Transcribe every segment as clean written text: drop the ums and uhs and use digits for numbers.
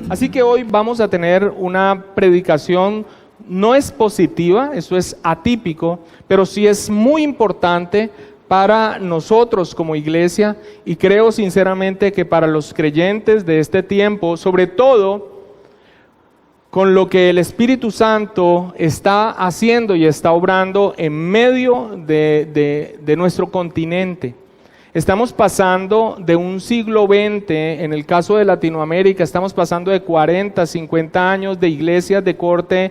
Así que hoy vamos a tener una predicación, no expositiva, eso es atípico, pero sí es muy importante para nosotros como iglesia, y creo sinceramente que para los creyentes de este tiempo, sobre todo con lo que el Espíritu Santo está haciendo y está obrando en medio de nuestro continente. Estamos pasando de un siglo XX, en el caso de Latinoamérica, estamos pasando de 40, 50 años de iglesias de corte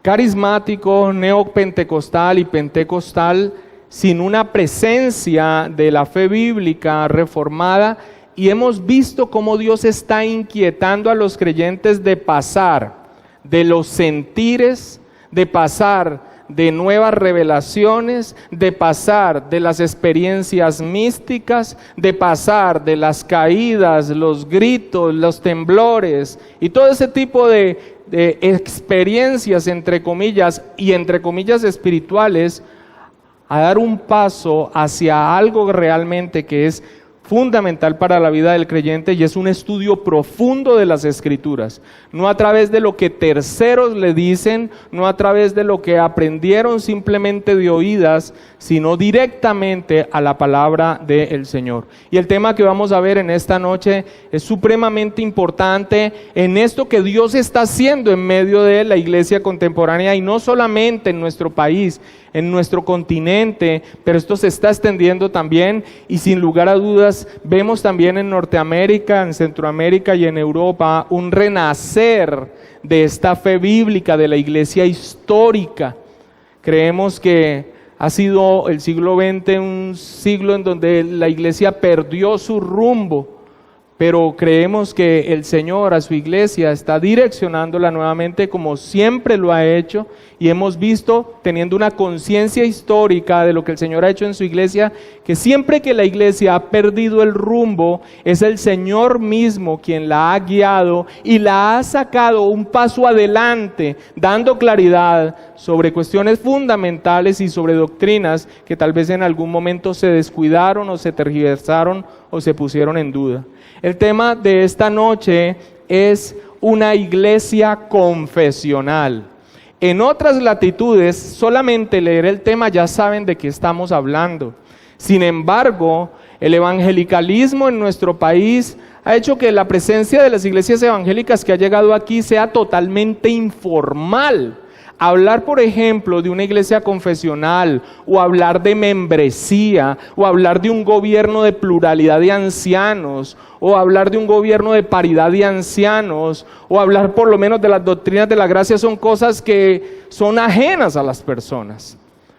carismático, neopentecostal y pentecostal, sin una presencia de la fe bíblica reformada, y hemos visto cómo Dios está inquietando a los creyentes de pasar de los sentires, de pasar de nuevas revelaciones, de pasar de las experiencias místicas, de pasar de las caídas, los gritos, los temblores y todo ese tipo de experiencias entre comillas y entre comillas espirituales, a dar un paso hacia algo realmente que es fundamental para la vida del creyente, y es un estudio profundo de las Escrituras, no a través de lo que terceros le dicen, no a través de lo que aprendieron simplemente de oídas, sino directamente a la palabra del Señor. Y el tema que vamos a ver en esta noche es supremamente importante en esto que Dios está haciendo en medio de la iglesia contemporánea, y no solamente en nuestro país, en nuestro continente, pero esto se está extendiendo también, y sin lugar a dudas vemos también en Norteamérica, en Centroamérica y en Europa un renacer de esta fe bíblica de la iglesia histórica. Creemos que ha sido el siglo XX un siglo en donde la iglesia perdió su rumbo, pero creemos que el Señor a su iglesia está direccionándola nuevamente como siempre lo ha hecho, y hemos visto, teniendo una conciencia histórica de lo que el Señor ha hecho en su iglesia, que siempre que la iglesia ha perdido el rumbo, es el Señor mismo quien la ha guiado y la ha sacado un paso adelante, dando claridad sobre cuestiones fundamentales y sobre doctrinas que tal vez en algún momento se descuidaron o se tergiversaron o se pusieron en duda. El tema de esta noche es una iglesia confesional. En otras latitudes, solamente leer el tema ya saben de qué estamos hablando. Sin embargo, el evangelicalismo en nuestro país ha hecho que la presencia de las iglesias evangélicas que ha llegado aquí sea totalmente informal. Hablar, por ejemplo, de una iglesia confesional, o hablar de membresía, o hablar de un gobierno de pluralidad de ancianos, o hablar de un gobierno de paridad de ancianos, o hablar por lo menos de las doctrinas de la gracia, son cosas que son ajenas a las personas.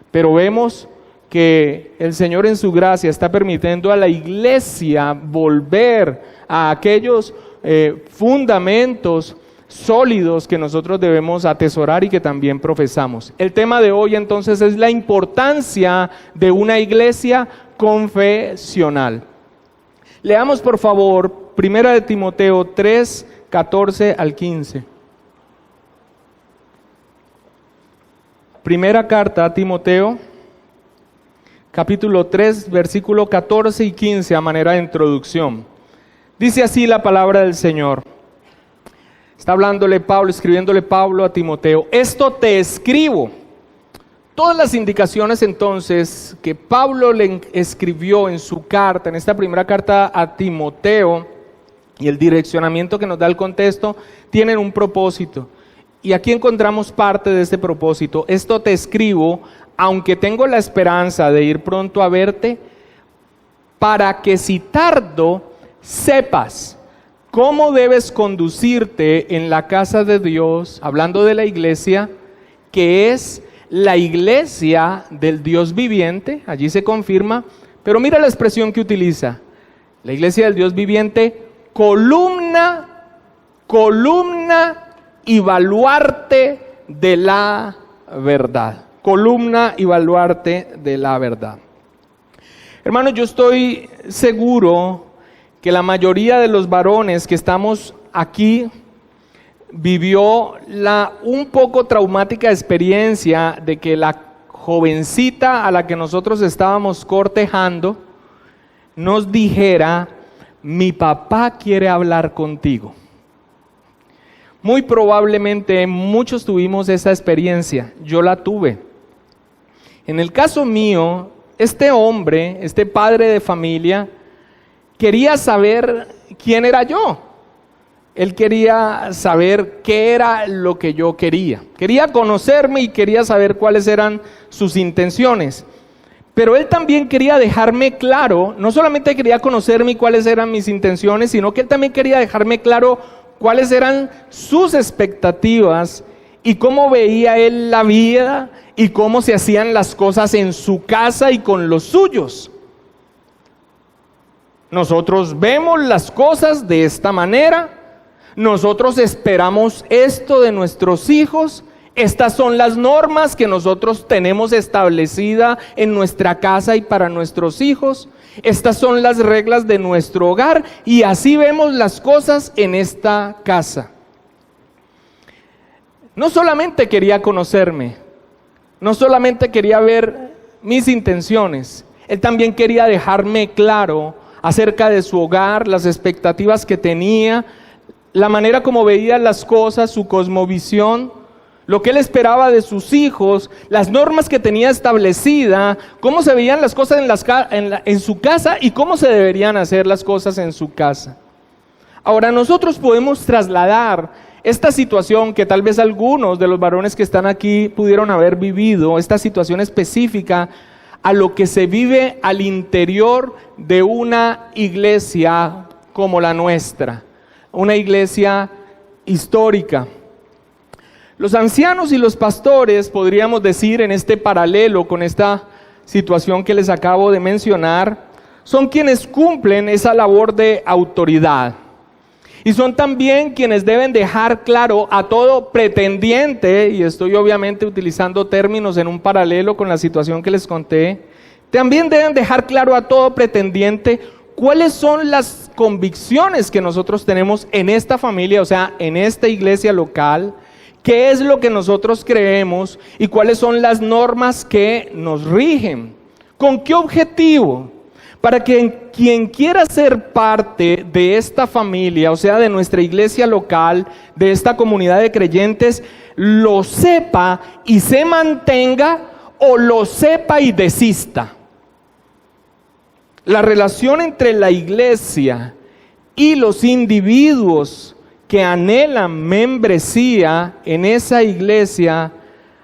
Pero vemos que el Señor en su gracia está permitiendo a la iglesia volver a aquellos fundamentos sólidos que nosotros debemos atesorar y que también profesamos. El tema de hoy entonces es la importancia de una iglesia confesional. Leamos por favor 1 Timoteo 3, 14 al 15. Primera carta a Timoteo, capítulo 3, versículo 14 y 15 a manera de introducción. Dice así la palabra del Señor. Está hablándole Pablo, escribiéndole Pablo a Timoteo. Esto te escribo. Todas las indicaciones entonces que Pablo le escribió en su carta, en esta primera carta a Timoteo, y el direccionamiento que nos da el contexto, tienen un propósito. Y aquí encontramos parte de este propósito. Esto te escribo, aunque tengo la esperanza de ir pronto a verte, para que si tardo, sepas cómo debes conducirte en la casa de Dios, hablando de la iglesia, que es la iglesia del Dios viviente, allí se confirma, pero mira la expresión que utiliza, la iglesia del Dios viviente, columna y baluarte de la verdad. Columna y baluarte de la verdad. Hermanos, yo estoy seguro que la mayoría de los varones que estamos aquí vivió la un poco traumática experiencia de que la jovencita a la que nosotros estábamos cortejando nos dijera: mi papá quiere hablar contigo. Muy probablemente muchos tuvimos esa experiencia, yo la tuve. En el caso mío, este hombre, este padre de familia, quería saber quién era yo. Él quería saber qué era lo que yo quería. Quería conocerme y quería saber cuáles eran sus intenciones. Pero él también quería dejarme claro, no solamente quería conocerme y cuáles eran mis intenciones, sino que él también quería dejarme claro cuáles eran sus expectativas y cómo veía él la vida y cómo se hacían las cosas en su casa y con los suyos. Nosotros vemos las cosas de esta manera, nosotros esperamos esto de nuestros hijos, estas son las normas que nosotros tenemos establecidas en nuestra casa y para nuestros hijos. Estas son las reglas de nuestro hogar y así vemos las cosas en esta casa. No solamente quería conocerme, no solamente quería ver mis intenciones, él también quería dejarme claro acerca de su hogar, las expectativas que tenía, la manera como veía las cosas, su cosmovisión, lo que él esperaba de sus hijos, las normas que tenía establecida, cómo se veían las cosas en su casa y cómo se deberían hacer las cosas en su casa. Ahora nosotros podemos trasladar esta situación que tal vez algunos de los varones que están aquí pudieron haber vivido, esta situación específica, a lo que se vive al interior de una iglesia como la nuestra, una iglesia histórica. Los ancianos y los pastores, podríamos decir en este paralelo con esta situación que les acabo de mencionar, son quienes cumplen esa labor de autoridad. Y son también quienes deben dejar claro a todo pretendiente, y estoy obviamente utilizando términos en un paralelo con la situación que les conté, también deben dejar claro a todo pretendiente cuáles son las convicciones que nosotros tenemos en esta familia, o sea, en esta iglesia local, qué es lo que nosotros creemos y cuáles son las normas que nos rigen. ¿Con qué objetivo? Para que quien quiera ser parte de esta familia, o sea, de nuestra iglesia local, de esta comunidad de creyentes, lo sepa y se mantenga, o lo sepa y desista. La relación entre la iglesia y los individuos que anhelan membresía en esa iglesia,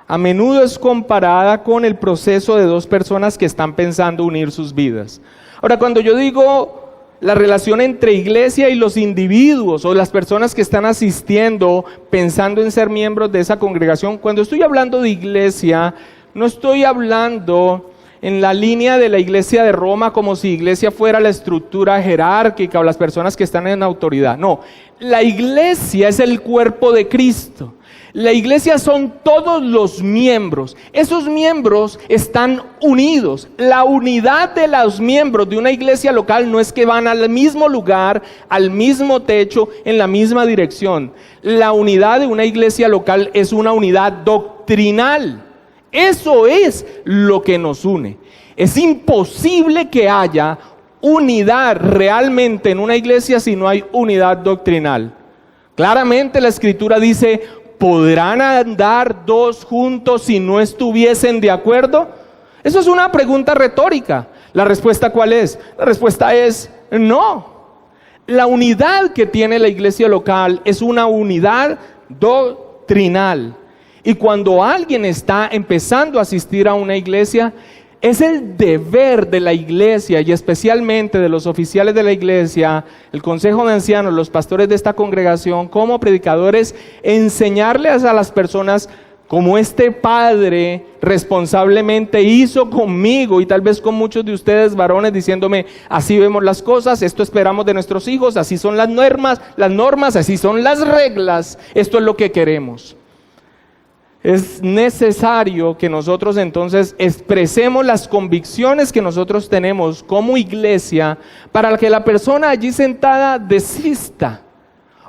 a menudo es comparada con el proceso de dos personas que están pensando unir sus vidas. Ahora, cuando yo digo la relación entre iglesia y los individuos o las personas que están asistiendo pensando en ser miembros de esa congregación, cuando estoy hablando de iglesia, no estoy hablando en la línea de la iglesia de Roma como si iglesia fuera la estructura jerárquica o las personas que están en autoridad. No, la iglesia es el cuerpo de Cristo. La iglesia son todos los miembros. Esos miembros están unidos. La unidad de los miembros de una iglesia local no es que van al mismo lugar, al mismo techo, en la misma dirección. La unidad de una iglesia local es una unidad doctrinal. Eso es lo que nos une. Es imposible que haya unidad realmente en una iglesia si no hay unidad doctrinal. Claramente la Escritura dice, ¿podrán andar dos juntos si no estuviesen de acuerdo? Eso es una pregunta retórica. ¿La respuesta cuál es? La respuesta es no. La unidad que tiene la iglesia local es una unidad doctrinal. Y cuando alguien está empezando a asistir a una iglesia, es el deber de la iglesia y especialmente de los oficiales de la iglesia, el consejo de ancianos, los pastores de esta congregación, como predicadores, enseñarles a las personas como este padre responsablemente hizo conmigo y tal vez con muchos de ustedes varones diciéndome, así vemos las cosas, esto esperamos de nuestros hijos, así son las normas, así son las reglas, esto es lo que queremos. Es necesario que nosotros entonces expresemos las convicciones que nosotros tenemos como iglesia para que la persona allí sentada desista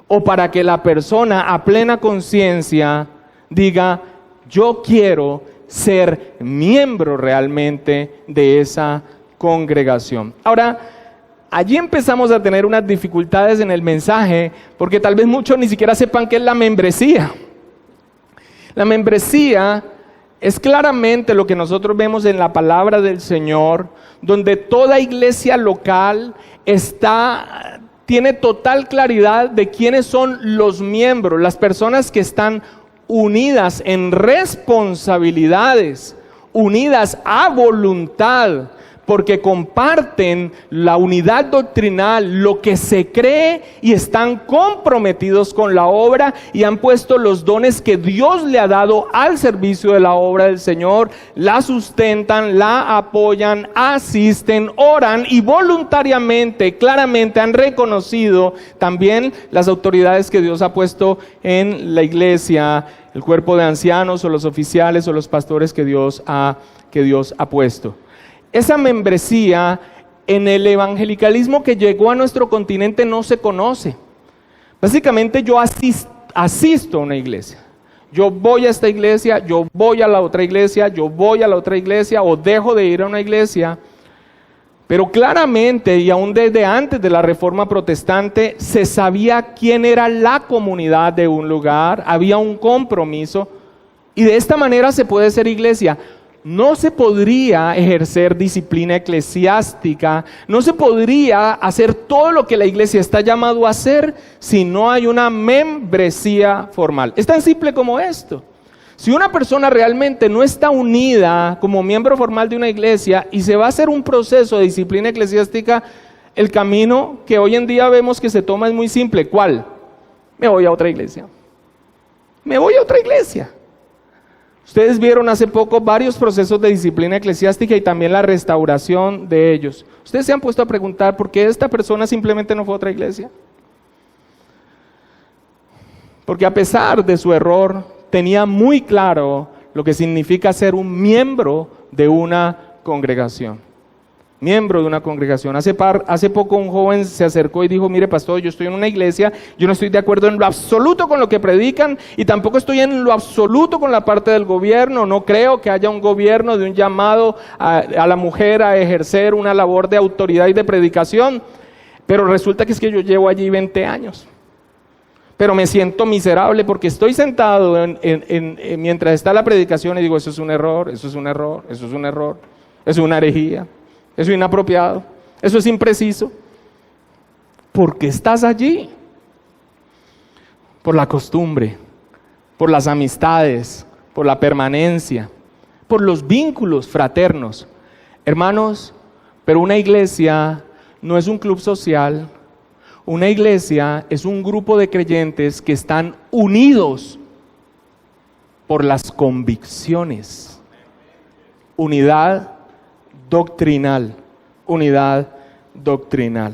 o para que la persona a plena conciencia diga, yo quiero ser miembro realmente de esa congregación. Ahora, allí empezamos a tener unas dificultades en el mensaje, porque tal vez muchos ni siquiera sepan qué es la membresía. La membresía es claramente lo que nosotros vemos en la palabra del Señor, donde toda iglesia local tiene total claridad de quiénes son los miembros, las personas que están unidas en responsabilidades, unidas a voluntad, porque comparten la unidad doctrinal, lo que se cree, y están comprometidos con la obra y han puesto los dones que Dios le ha dado al servicio de la obra del Señor, la sustentan, la apoyan, asisten, oran y voluntariamente, claramente han reconocido también las autoridades que Dios ha puesto en la iglesia, el cuerpo de ancianos o los oficiales o los pastores que Dios ha puesto. Esa membresía en el evangelicalismo que llegó a nuestro continente no se conoce. Básicamente yo asisto a una iglesia. Yo voy a esta iglesia, yo voy a la otra iglesia, yo voy a la otra iglesia o dejo de ir a una iglesia. Pero claramente y aún desde antes de la Reforma Protestante se sabía quién era la comunidad de un lugar, había un compromiso y de esta manera se puede ser iglesia. No se podría ejercer disciplina eclesiástica, no se podría hacer todo lo que la iglesia está llamado a hacer si no hay una membresía formal. Es tan simple como esto. Si una persona realmente no está unida como miembro formal de una iglesia y se va a hacer un proceso de disciplina eclesiástica, el camino que hoy en día vemos que se toma es muy simple. ¿Cuál? Me voy a otra iglesia. Me voy a otra iglesia. Ustedes vieron hace poco varios procesos de disciplina eclesiástica y también la restauración de ellos. Ustedes se han puesto a preguntar por qué esta persona simplemente no fue a otra iglesia. Porque a pesar de su error, tenía muy claro lo que significa ser un miembro de una congregación. Miembro de una congregación. Hace poco un joven se acercó y dijo: mire pastor, yo estoy en una iglesia, yo no estoy de acuerdo en lo absoluto con lo que predican y tampoco estoy en lo absoluto con la parte del gobierno, no creo que haya un gobierno de un llamado a la mujer a ejercer una labor de autoridad y de predicación, pero resulta que es que yo llevo allí 20 años. Pero me siento miserable porque estoy sentado mientras está la predicación y digo: eso es un error, eso es un error, eso es un error, eso es una herejía. Eso es inapropiado, eso es impreciso. ¿Por qué estás allí? Por la costumbre, por las amistades, por la permanencia, por los vínculos fraternos. Hermanos, pero una iglesia no es un club social, una iglesia es un grupo de creyentes que están unidos por las convicciones. Unidad doctrinal, unidad doctrinal.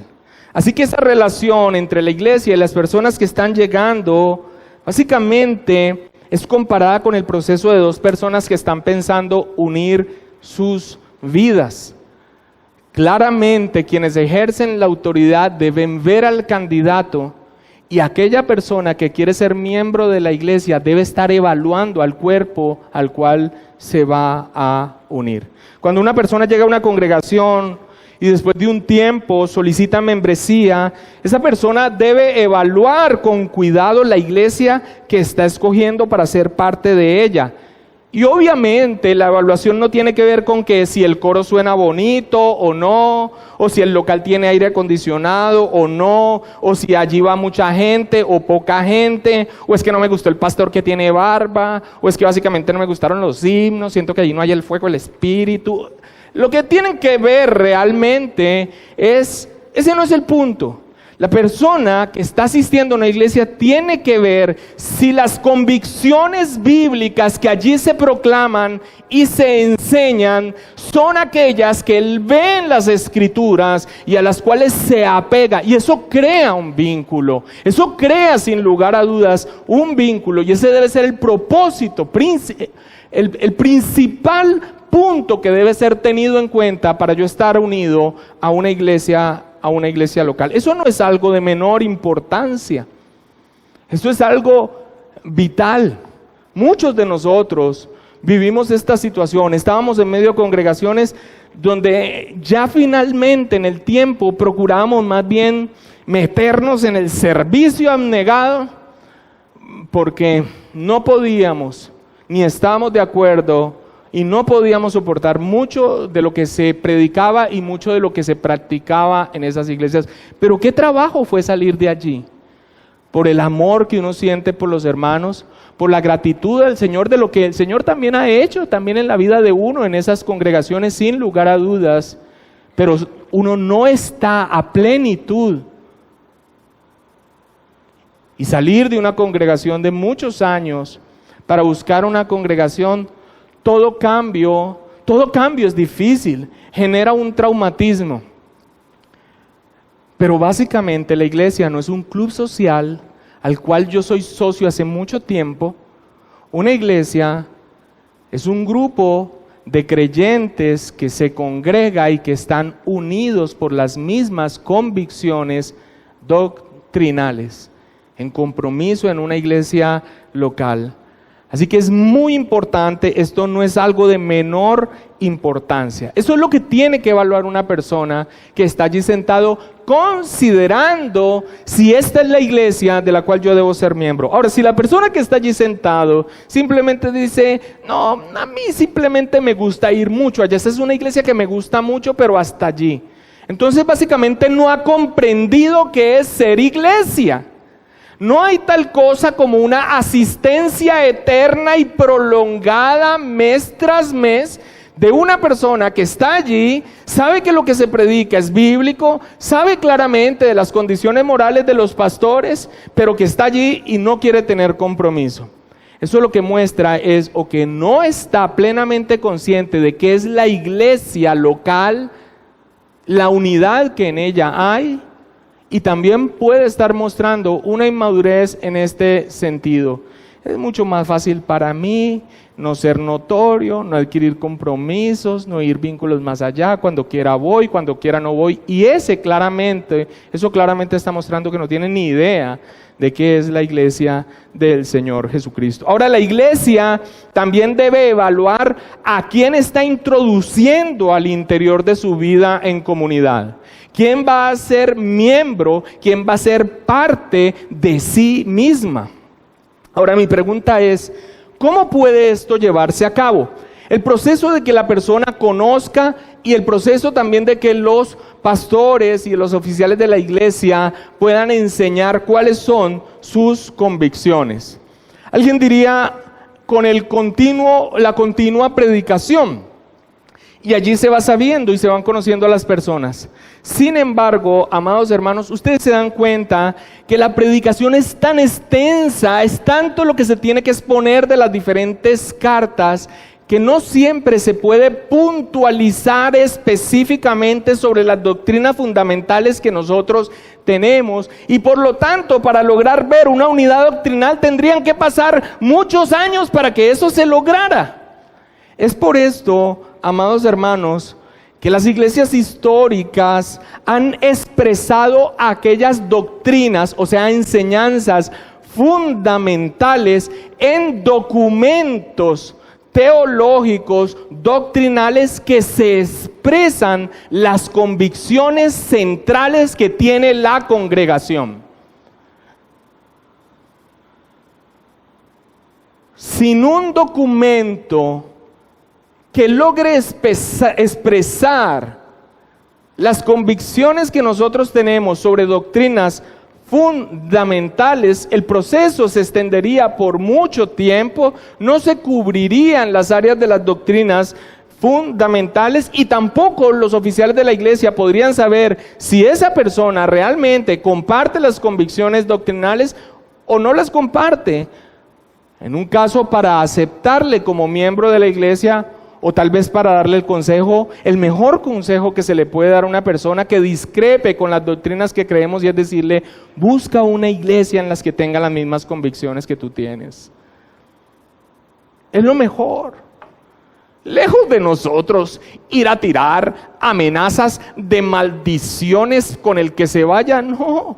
Así que esa relación entre la iglesia y las personas que están llegando, básicamente es comparada con el proceso de dos personas que están pensando unir sus vidas. Claramente quienes ejercen la autoridad deben ver al candidato y aquella persona que quiere ser miembro de la iglesia debe estar evaluando al cuerpo al cual se va a unir. Cuando una persona llega a una congregación y después de un tiempo solicita membresía, esa persona debe evaluar con cuidado la iglesia que está escogiendo para ser parte de ella. Y obviamente la evaluación no tiene que ver con que si el coro suena bonito o no, o si el local tiene aire acondicionado o no, o si allí va mucha gente o poca gente, o es que no me gustó el pastor que tiene barba, o es que básicamente no me gustaron los himnos, siento que allí no hay el fuego, el espíritu. Lo que tienen que ver realmente ese no es el punto. La persona que está asistiendo a una iglesia tiene que ver si las convicciones bíblicas que allí se proclaman y se enseñan son aquellas que él ve en las escrituras y a las cuales se apega, y eso crea un vínculo, eso crea sin lugar a dudas un vínculo, y ese debe ser el propósito, el principal punto que debe ser tenido en cuenta para yo estar unido a una iglesia local. Eso no es algo de menor importancia, eso es algo vital. Muchos de nosotros vivimos esta situación. Estábamos en medio de congregaciones donde ya finalmente en el tiempo procurábamos más bien meternos en el servicio abnegado porque no podíamos, ni estábamos de acuerdo y no podíamos soportar mucho de lo que se predicaba y mucho de lo que se practicaba en esas iglesias. Pero qué trabajo fue salir de allí, por el amor que uno siente por los hermanos, por la gratitud del Señor de lo que el Señor también ha hecho, también en la vida de uno, en esas congregaciones, sin lugar a dudas. Pero uno no está a plenitud. Y salir de una congregación de muchos años para buscar una congregación, todo cambio es difícil, genera un traumatismo. Pero básicamente la iglesia no es un club social al cual yo soy socio hace mucho tiempo. Una iglesia es un grupo de creyentes que se congrega y que están unidos por las mismas convicciones doctrinales, en compromiso en una iglesia local. Así que es muy importante, esto no es algo de menor importancia. Eso es lo que tiene que evaluar una persona que está allí sentado, considerando si esta es la iglesia de la cual yo debo ser miembro. Ahora, si la persona que está allí sentado simplemente dice, no, a mí simplemente me gusta ir mucho allá, esa es una iglesia que me gusta mucho, pero hasta allí. Entonces básicamente no ha comprendido qué es ser iglesia. No hay tal cosa como una asistencia eterna y prolongada mes tras mes de una persona que está allí, sabe que lo que se predica es bíblico, sabe claramente de las condiciones morales de los pastores, pero que está allí y no quiere tener compromiso. Eso lo que muestra es o que no está plenamente consciente de qué es la iglesia local, la unidad que en ella hay, y también puede estar mostrando una inmadurez en este sentido. Es mucho más fácil para mí no ser notorio, no adquirir compromisos, no ir vínculos más allá, cuando quiera voy, cuando quiera no voy. Y eso claramente está mostrando que no tiene ni idea de qué es la iglesia del Señor Jesucristo. Ahora, la iglesia también debe evaluar a quién está introduciendo al interior de su vida en comunidad. ¿Quién va a ser miembro? ¿Quién va a ser parte de sí misma? Ahora mi pregunta es, ¿cómo puede esto llevarse a cabo? El proceso de que la persona conozca y el proceso también de que los pastores y los oficiales de la iglesia puedan enseñar cuáles son sus convicciones. Alguien diría con la continua predicación. Y allí se va sabiendo y se van conociendo a las personas. Sin embargo, amados hermanos, ustedes se dan cuenta que la predicación es tan extensa, es tanto lo que se tiene que exponer de las diferentes cartas, que no siempre se puede puntualizar específicamente sobre las doctrinas fundamentales que nosotros tenemos. Y por lo tanto, para lograr ver una unidad doctrinal tendrían que pasar muchos años para que eso se lograra. Es por esto, amados hermanos, que las iglesias históricas han expresado aquellas doctrinas, o sea, enseñanzas fundamentales en documentos teológicos, doctrinales que se expresan las convicciones centrales que tiene la congregación. Sin un documento que logre expresar las convicciones que nosotros tenemos sobre doctrinas fundamentales, el proceso se extendería por mucho tiempo, no se cubrirían las áreas de las doctrinas fundamentales y tampoco los oficiales de la iglesia podrían saber si esa persona realmente comparte las convicciones doctrinales o no las comparte. En un caso, para aceptarle como miembro de la iglesia, o tal vez para darle el consejo, el mejor consejo que se le puede dar a una persona que discrepe con las doctrinas que creemos, y es decirle, busca una iglesia en las que tenga las mismas convicciones que tú tienes. Es lo mejor. Lejos de nosotros ir a tirar amenazas de maldiciones con el que se vaya, no.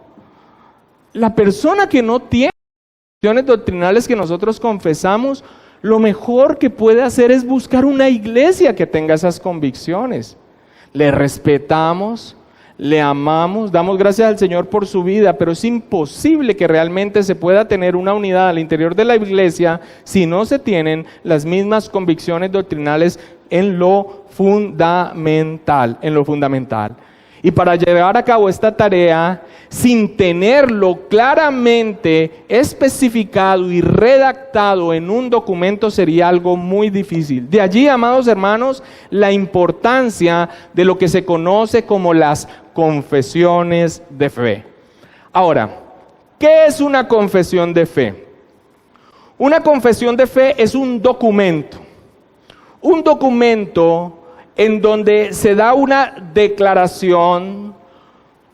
La persona que no tiene las convicciones doctrinales que nosotros confesamos, lo mejor que puede hacer es buscar una iglesia que tenga esas convicciones. Le respetamos, le amamos, damos gracias al Señor por su vida, pero es imposible que realmente se pueda tener una unidad al interior de la iglesia si no se tienen las mismas convicciones doctrinales en lo fundamental, Y para llevar a cabo esta tarea, sin tenerlo claramente especificado y redactado en un documento, sería algo muy difícil. De allí, amados hermanos, la importancia de lo que se conoce como las confesiones de fe. Ahora, ¿qué es una confesión de fe? Una confesión de fe es un documento en donde se da una declaración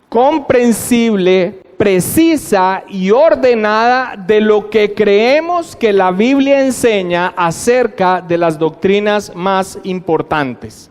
comprensible, precisa y ordenada de lo que creemos que la Biblia enseña acerca de las doctrinas más importantes.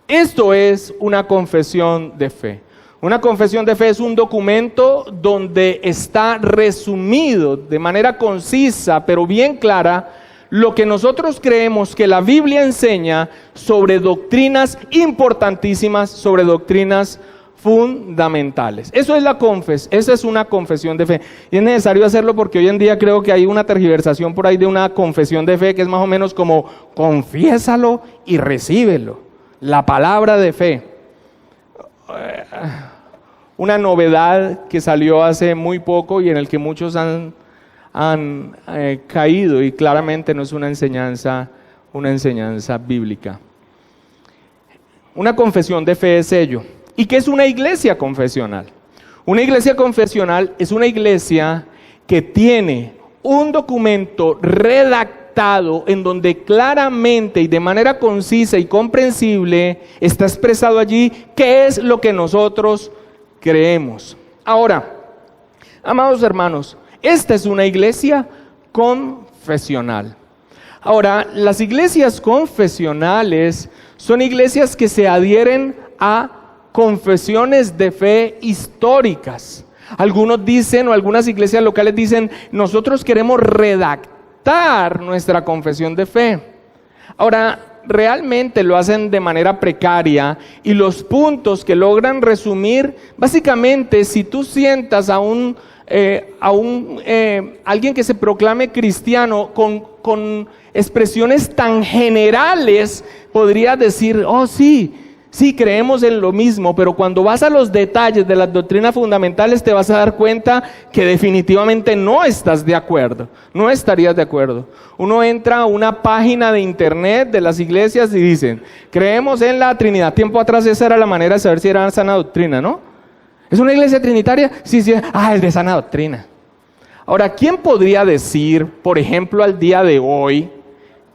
Esto es una confesión de fe. Una confesión de fe es un documento donde está resumido de manera concisa, pero bien clara, lo que nosotros creemos que la Biblia enseña sobre doctrinas importantísimas, sobre doctrinas fundamentales. Esa es una confesión de fe. Y es necesario hacerlo porque hoy en día creo que hay una tergiversación por ahí de una confesión de fe que es más o menos como confiésalo y recíbelo. La palabra de fe. Una novedad que salió hace muy poco y en el que muchos han caído, y claramente no es una enseñanza bíblica. Una confesión de fe es ello. ¿Y qué es una iglesia confesional? Una iglesia confesional es una iglesia que tiene un documento redactado en donde claramente y de manera concisa y comprensible está expresado allí qué es lo que nosotros creemos. Ahora, amados hermanos, esta es una iglesia confesional. Ahora, las iglesias confesionales son iglesias que se adhieren a confesiones de fe históricas. Algunos dicen, o algunas iglesias locales dicen, nosotros queremos redactar nuestra confesión de fe. Ahora, realmente lo hacen de manera precaria y los puntos que logran resumir, básicamente, si tú sientas a alguien que se proclame cristiano con expresiones tan generales, podría decir, oh sí, creemos en lo mismo, pero cuando vas a los detalles de las doctrinas fundamentales te vas a dar cuenta que definitivamente no estás de acuerdo, no estarías de acuerdo. Uno entra a una página de internet de las iglesias y dicen, creemos en la Trinidad. Tiempo atrás esa era la manera de saber si era sana doctrina, ¿no? ¿Es una iglesia trinitaria? Sí, es de sana doctrina. Ahora, ¿quién podría decir, por ejemplo, al día de hoy,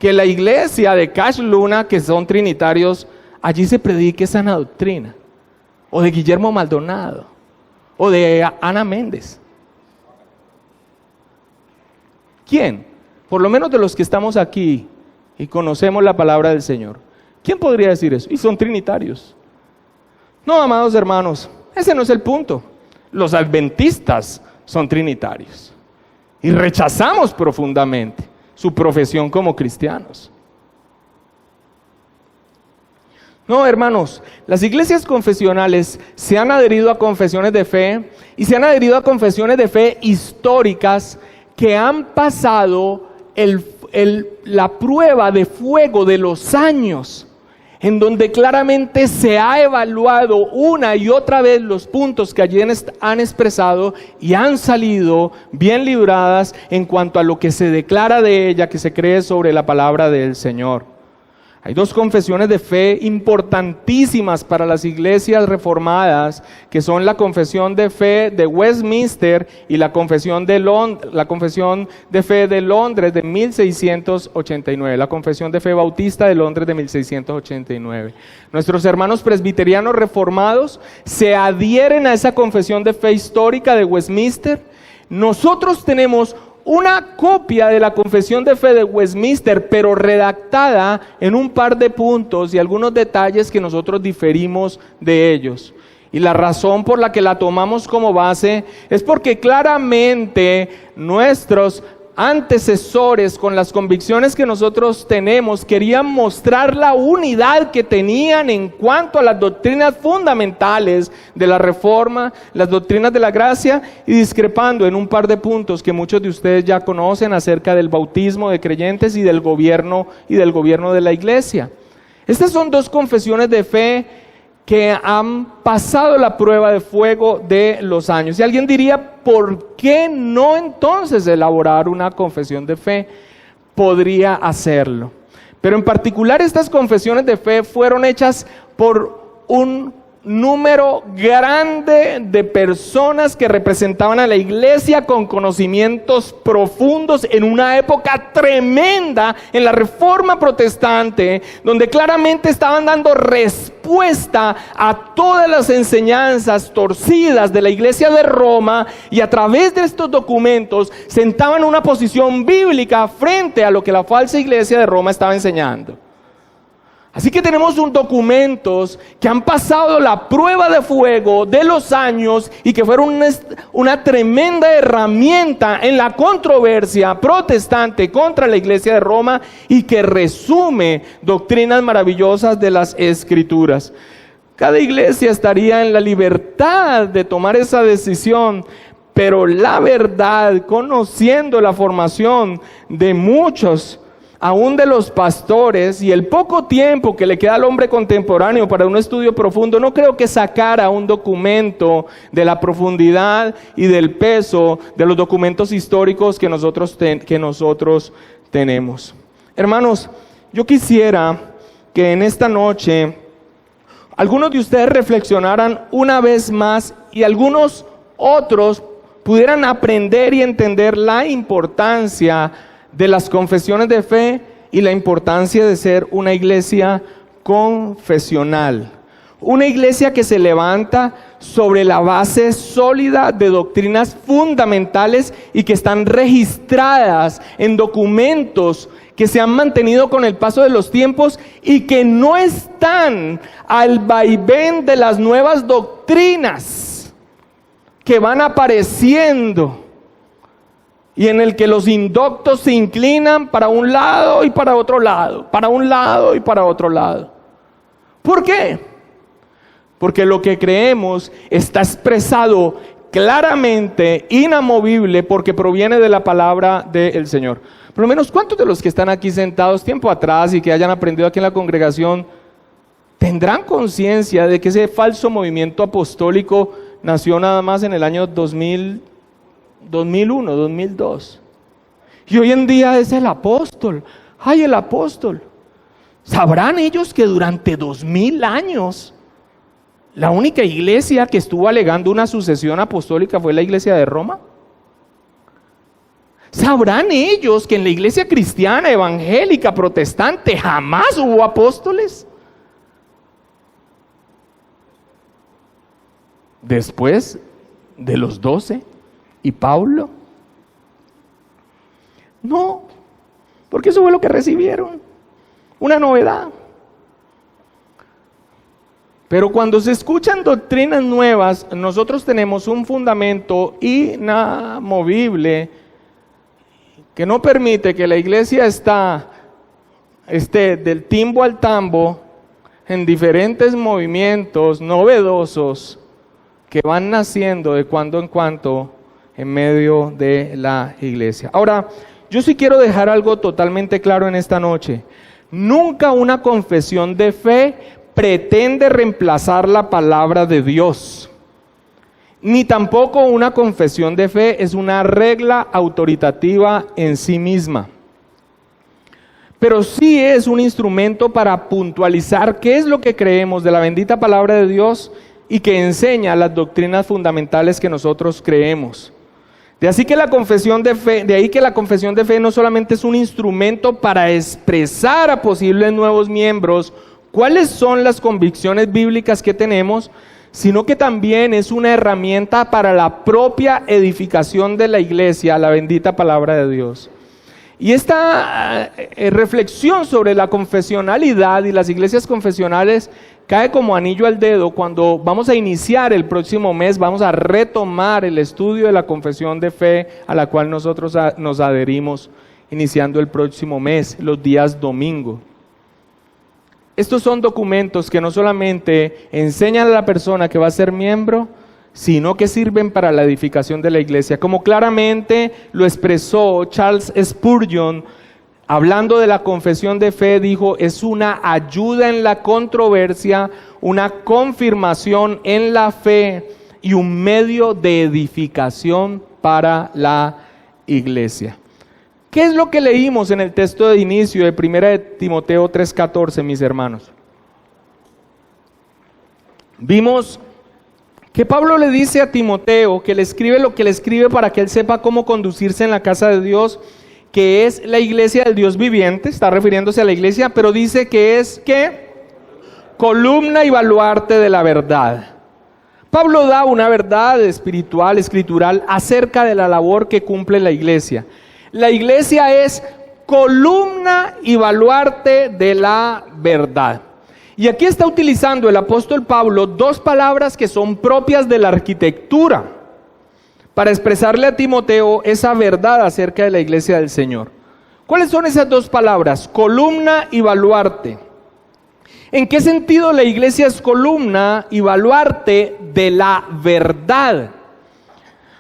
que la iglesia de Cash Luna, que son trinitarios, allí se predique sana doctrina? O de Guillermo Maldonado, o de Ana Méndez. ¿Quién? Por lo menos de los que estamos aquí y conocemos la palabra del Señor. ¿Quién podría decir eso? Y son trinitarios. No, amados hermanos, ese no es el punto. Los adventistas son trinitarios y rechazamos profundamente su profesión como cristianos. No, hermanos, las iglesias confesionales se han adherido a confesiones de fe y se han adherido a confesiones de fe históricas que han pasado la prueba de fuego de los años, en donde claramente se ha evaluado una y otra vez los puntos que allí han expresado y han salido bien libradas en cuanto a lo que se declara de ella, que se cree sobre la palabra del Señor. Hay dos confesiones de fe importantísimas para las iglesias reformadas, que son la confesión de fe de Westminster y la confesión de fe de Londres de 1689, la confesión de fe bautista de Londres de 1689. Nuestros hermanos presbiterianos reformados se adhieren a esa confesión de fe histórica de Westminster. Nosotros tenemos una copia de la confesión de fe de Westminster, pero redactada en un par de puntos y algunos detalles que nosotros diferimos de ellos. Y la razón por la que la tomamos como base es porque claramente nuestros antecesores, con las convicciones que nosotros tenemos, querían mostrar la unidad que tenían en cuanto a las doctrinas fundamentales de la Reforma, las doctrinas de la gracia, y discrepando en un par de puntos que muchos de ustedes ya conocen acerca del bautismo de creyentes y del gobierno de la iglesia. Estas son dos confesiones de fe que han pasado la prueba de fuego de los años. Y alguien diría, ¿por qué no entonces elaborar una confesión de fe? Podría hacerlo. Pero en particular estas confesiones de fe fueron hechas por un número grande de personas que representaban a la iglesia con conocimientos profundos en una época tremenda en la Reforma Protestante, donde claramente estaban dando respuesta a todas las enseñanzas torcidas de la iglesia de Roma, y a través de estos documentos sentaban una posición bíblica frente a lo que la falsa iglesia de Roma estaba enseñando. Así que tenemos documentos que han pasado la prueba de fuego de los años y que fueron una tremenda herramienta en la controversia protestante contra la iglesia de Roma, y que resume doctrinas maravillosas de las Escrituras. Cada iglesia estaría en la libertad de tomar esa decisión, pero la verdad, conociendo la formación de muchos, aún de los pastores, y el poco tiempo que le queda al hombre contemporáneo para un estudio profundo, no creo que sacara un documento de la profundidad y del peso de los documentos históricos que nosotros tenemos. Hermanos, yo quisiera que en esta noche algunos de ustedes reflexionaran una vez más, y algunos otros pudieran aprender y entender la importancia de las confesiones de fe y la importancia de ser una iglesia confesional. Una iglesia que se levanta sobre la base sólida de doctrinas fundamentales y que están registradas en documentos que se han mantenido con el paso de los tiempos y que no están al vaivén de las nuevas doctrinas que van apareciendo, y en el que los indoctos se inclinan para un lado y para otro lado, para un lado y para otro lado. ¿Por qué? Porque lo que creemos está expresado claramente, inamovible, porque proviene de la palabra del Señor. Por lo menos, ¿cuántos de los que están aquí sentados tiempo atrás y que hayan aprendido aquí en la congregación tendrán conciencia de que ese falso movimiento apostólico nació nada más en el año 2001, 2002. Y hoy en día es el apóstol. ¡Ay, el apóstol! ¿Sabrán ellos que durante 2000 años la única iglesia que estuvo alegando una sucesión apostólica fue la iglesia de Roma? ¿Sabrán ellos que en la iglesia cristiana, evangélica, protestante jamás hubo apóstoles? Después de los 12 ¿y Pablo? No, porque eso fue lo que recibieron, una novedad. Pero cuando se escuchan doctrinas nuevas, nosotros tenemos un fundamento inamovible que no permite que la iglesia esté del timbo al tambo en diferentes movimientos novedosos que van naciendo de cuando en cuando en medio de la iglesia. Ahora, yo sí quiero dejar algo totalmente claro en esta noche. Nunca una confesión de fe pretende reemplazar la palabra de Dios, ni tampoco una confesión de fe es una regla autoritativa en sí misma. Pero sí es un instrumento para puntualizar qué es lo que creemos de la bendita palabra de Dios y que enseña las doctrinas fundamentales que nosotros creemos. De ahí que la confesión de fe no solamente es un instrumento para expresar a posibles nuevos miembros cuáles son las convicciones bíblicas que tenemos, sino que también es una herramienta para la propia edificación de la iglesia, la bendita palabra de Dios. Y esta reflexión sobre la confesionalidad y las iglesias confesionales cae como anillo al dedo cuando vamos a iniciar el próximo mes, vamos a retomar el estudio de la confesión de fe a la cual nosotros nos adherimos iniciando el próximo mes, los días domingo. Estos son documentos que no solamente enseñan a la persona que va a ser miembro, sino que sirven para la edificación de la iglesia. Como claramente lo expresó Charles Spurgeon, hablando de la confesión de fe, dijo, es una ayuda en la controversia, una confirmación en la fe y un medio de edificación para la iglesia. ¿Qué es lo que leímos en el texto de inicio de 1 de Timoteo 3:14, mis hermanos? Vimos que Pablo le dice a Timoteo que le escribe lo que le escribe para que él sepa cómo conducirse en la casa de Dios, que es la iglesia del Dios viviente, está refiriéndose a la iglesia, pero dice que es, ¿qué? Columna y baluarte de la verdad. Pablo da una verdad espiritual, escritural, acerca de la labor que cumple la iglesia. La iglesia es columna y baluarte de la verdad. Y aquí está utilizando el apóstol Pablo dos palabras que son propias de la arquitectura para expresarle a Timoteo esa verdad acerca de la iglesia del Señor. ¿Cuáles son esas dos palabras? Columna y baluarte. ¿En qué sentido la iglesia es columna y baluarte de la verdad?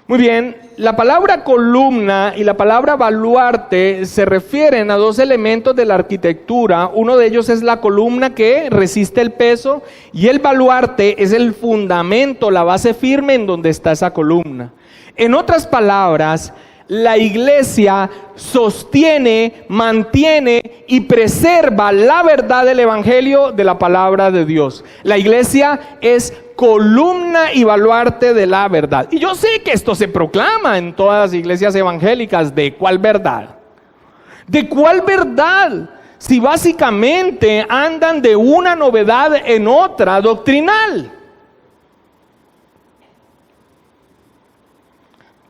Muy bien, la palabra columna y la palabra baluarte se refieren a dos elementos de la arquitectura. Uno de ellos es la columna que resiste el peso y el baluarte es el fundamento, la base firme en donde está esa columna. En otras palabras, la iglesia sostiene, mantiene y preserva la verdad del evangelio de la palabra de Dios. La iglesia es columna y baluarte de la verdad. Y yo sé que esto se proclama en todas las iglesias evangélicas. ¿De cuál verdad? ¿De cuál verdad? Si básicamente andan de una novedad en otra doctrinal.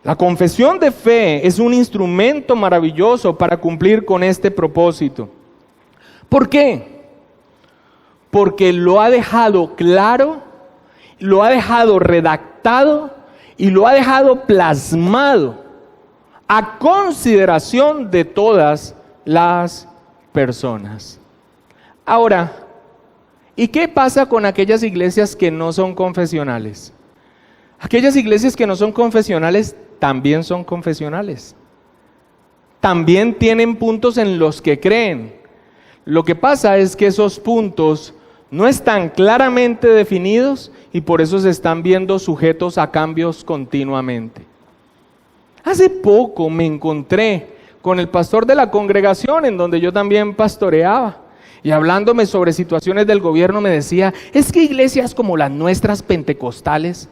La confesión de fe es un instrumento maravilloso para cumplir con este propósito. ¿Por qué? Porque lo ha dejado claro, lo ha dejado redactado y lo ha dejado plasmado a consideración de todas las personas. Ahora, ¿y qué pasa con aquellas iglesias que no son confesionales? Aquellas iglesias que no son confesionales también son confesionales. También tienen puntos en los que creen. Lo que pasa es que esos puntos no están claramente definidos y por eso se están viendo sujetos a cambios continuamente. Hace poco me encontré con el pastor de la congregación en donde yo también pastoreaba y hablándome sobre situaciones del gobierno me decía, es que iglesias como las nuestras pentecostales.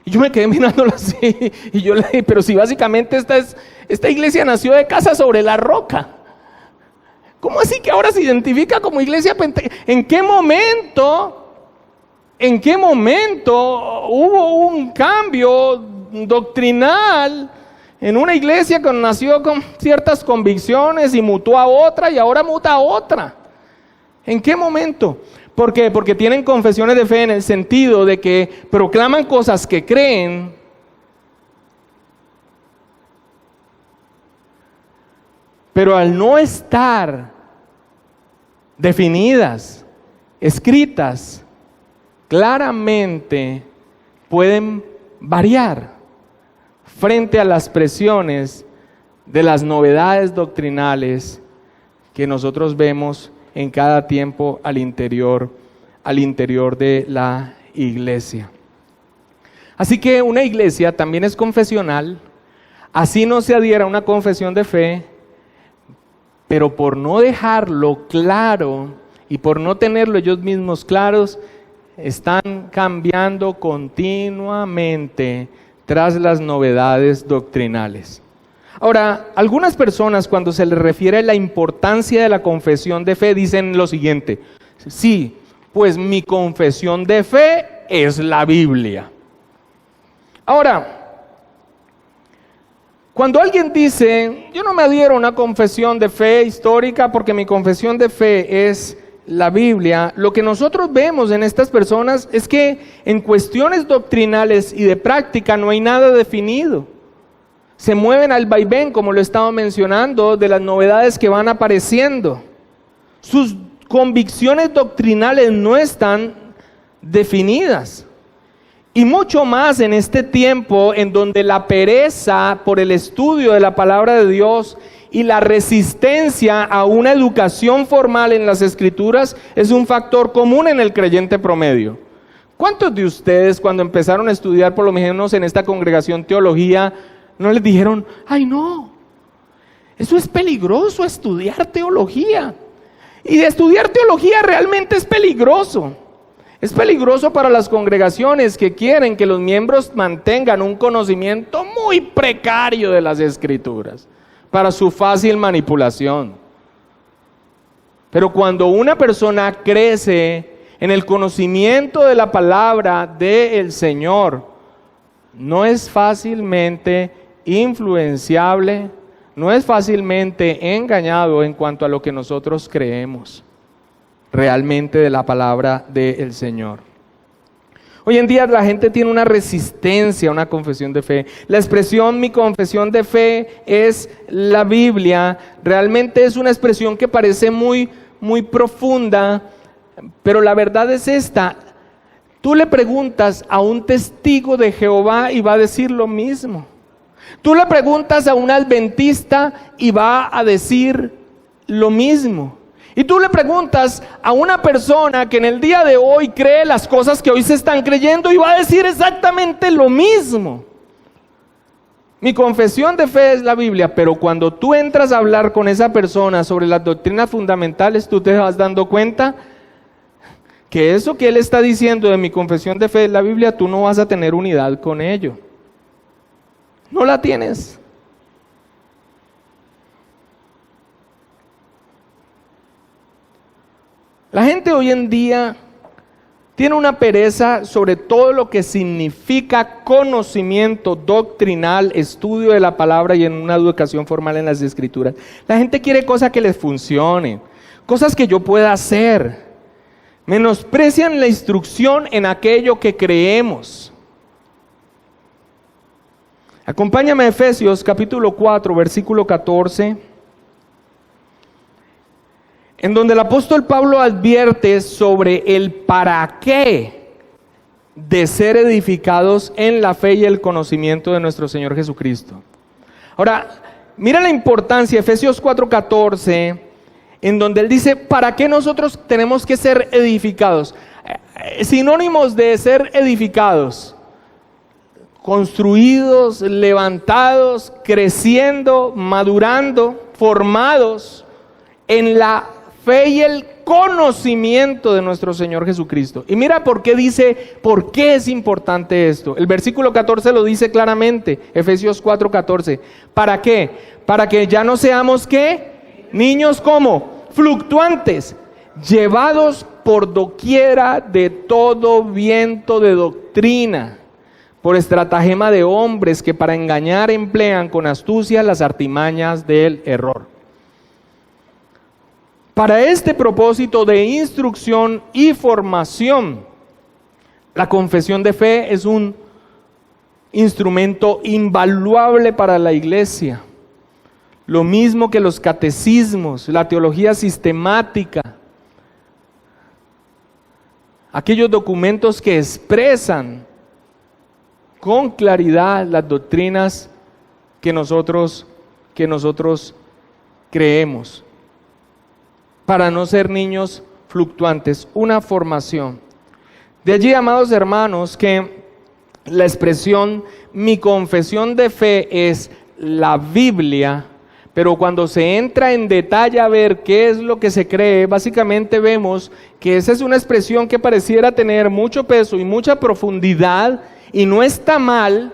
Y yo me quedé mirándolo así y yo le dije, pero si básicamente esta iglesia nació de casa sobre la roca. ¿Cómo así que ahora se identifica como iglesia pentecostal? ¿En qué momento hubo un cambio doctrinal en una iglesia que nació con ciertas convicciones y mutó a otra y ahora muta a otra? ¿En qué momento? ¿Por qué? Porque tienen confesiones de fe en el sentido de que proclaman cosas que creen, pero al no estar definidas, escritas, claramente pueden variar frente a las presiones de las novedades doctrinales que nosotros vemos en cada tiempo al interior de la iglesia. Así que una iglesia también es confesional, así no se adhiera a una confesión de fe, pero por no dejarlo claro y por no tenerlo ellos mismos claros, están cambiando continuamente tras las novedades doctrinales. Ahora, algunas personas cuando se les refiere a la importancia de la confesión de fe dicen lo siguiente, sí, pues mi confesión de fe es la Biblia. Ahora, Cuando alguien dice, yo no me adhiero a una confesión de fe histórica porque mi confesión de fe es la Biblia, lo que nosotros vemos en estas personas es que en cuestiones doctrinales y de práctica no hay nada definido. Se mueven al vaivén, como lo estaba mencionando, de las novedades que van apareciendo. Sus convicciones doctrinales no están definidas. Y mucho más en este tiempo en donde la pereza por el estudio de la palabra de Dios y la resistencia a una educación formal en las Escrituras es un factor común en el creyente promedio. ¿Cuántos de ustedes cuando empezaron a estudiar, por lo menos en esta congregación, teología, no les dijeron, ay no, eso es peligroso estudiar teología? Y de estudiar teología realmente es peligroso. Es peligroso para las congregaciones que quieren que los miembros mantengan un conocimiento muy precario de las Escrituras para su fácil manipulación. Pero cuando una persona crece en el conocimiento de la palabra del Señor, no es fácilmente influenciable, no es fácilmente engañado en cuanto a lo que nosotros creemos realmente de la palabra del Señor. Hoy en día la gente tiene una resistencia a una confesión de fe. La expresión mi confesión de fe es la Biblia, realmente es una expresión que parece muy profunda, pero la verdad es esta. Tú le preguntas a un testigo de Jehová y va a decir lo mismo. Tú le preguntas a un adventista y va a decir lo mismo. Y tú le preguntas a una persona que en el día de hoy cree las cosas que hoy se están creyendo y va a decir exactamente lo mismo. Mi confesión de fe es la Biblia, pero cuando tú entras a hablar con esa persona sobre las doctrinas fundamentales, tú te vas dando cuenta que eso que él está diciendo de mi confesión de fe es la Biblia, tú no vas a tener unidad con ello. No la tienes. La gente hoy en día tiene una pereza sobre todo lo que significa conocimiento doctrinal, estudio de la palabra y en una educación formal en las Escrituras. La gente quiere cosas que les funcionen, cosas que yo pueda hacer. Menosprecian la instrucción en aquello que creemos. Acompáñame a Efesios capítulo 4, versículo 14. En donde el apóstol Pablo advierte sobre el para qué de ser edificados en la fe y el conocimiento de nuestro Señor Jesucristo. Ahora, mira la importancia, Efesios 4:14, en donde él dice, ¿para qué nosotros tenemos que ser edificados? Sinónimos de ser edificados: construidos, levantados, creciendo, madurando, formados en la fe y el conocimiento de nuestro Señor Jesucristo. Y mira por qué dice, por qué es importante esto. El versículo 14 lo dice claramente, Efesios 4:14. ¿Para qué? Para que ya no seamos, ¿qué? Niños, ¿cómo? Fluctuantes, llevados por doquiera de todo viento de doctrina, por estratagema de hombres que para engañar emplean con astucia las artimañas del error. Para este propósito de instrucción y formación, la confesión de fe es un instrumento invaluable para la iglesia. Lo mismo que los catecismos, la teología sistemática, aquellos documentos que expresan con claridad las doctrinas que nosotros creemos. Para no ser niños fluctuantes, una formación. De allí, amados hermanos, que la expresión mi confesión de fe es la Biblia, pero cuando se entra en detalle a ver qué es lo que se cree, básicamente vemos que esa es una expresión que pareciera tener mucho peso y mucha profundidad, y no está mal,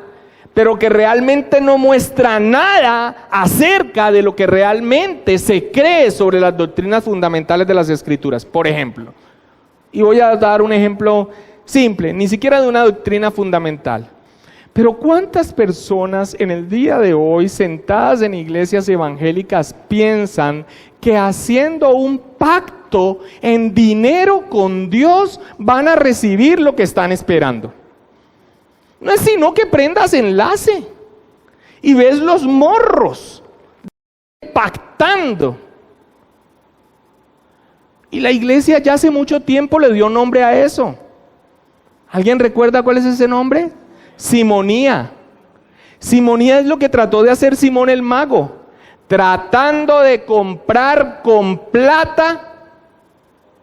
pero que realmente no muestra nada acerca de lo que realmente se cree sobre las doctrinas fundamentales de las Escrituras. Por ejemplo, y voy a dar un ejemplo simple, ni siquiera de una doctrina fundamental, Pero ¿cuántas personas en el día de hoy, sentadas en iglesias evangélicas, piensan que haciendo un pacto en dinero con Dios van a recibir lo que están esperando? No es sino que prendas enlace y ves los morros pactando. Y la iglesia ya hace mucho tiempo le dio nombre a eso. ¿Alguien recuerda cuál es ese nombre? Simonía. Simonía es lo que trató de hacer Simón el mago, tratando de comprar con plata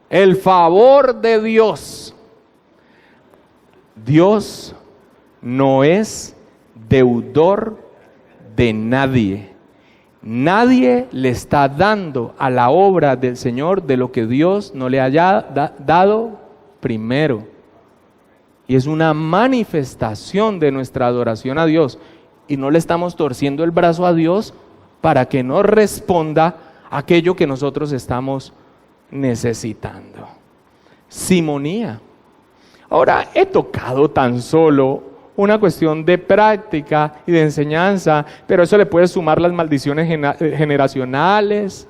el favor de Dios. Dios no es deudor de nadie. Nadie le está dando a la obra del Señor de lo que Dios no le haya dado primero. Y es una manifestación de nuestra adoración a Dios. Y no le estamos torciendo el brazo a Dios para que nos responda aquello que nosotros estamos necesitando. Simonía. Ahora, he tocado tan solo una cuestión de práctica y de enseñanza, pero eso le puede sumar las maldiciones generacionales,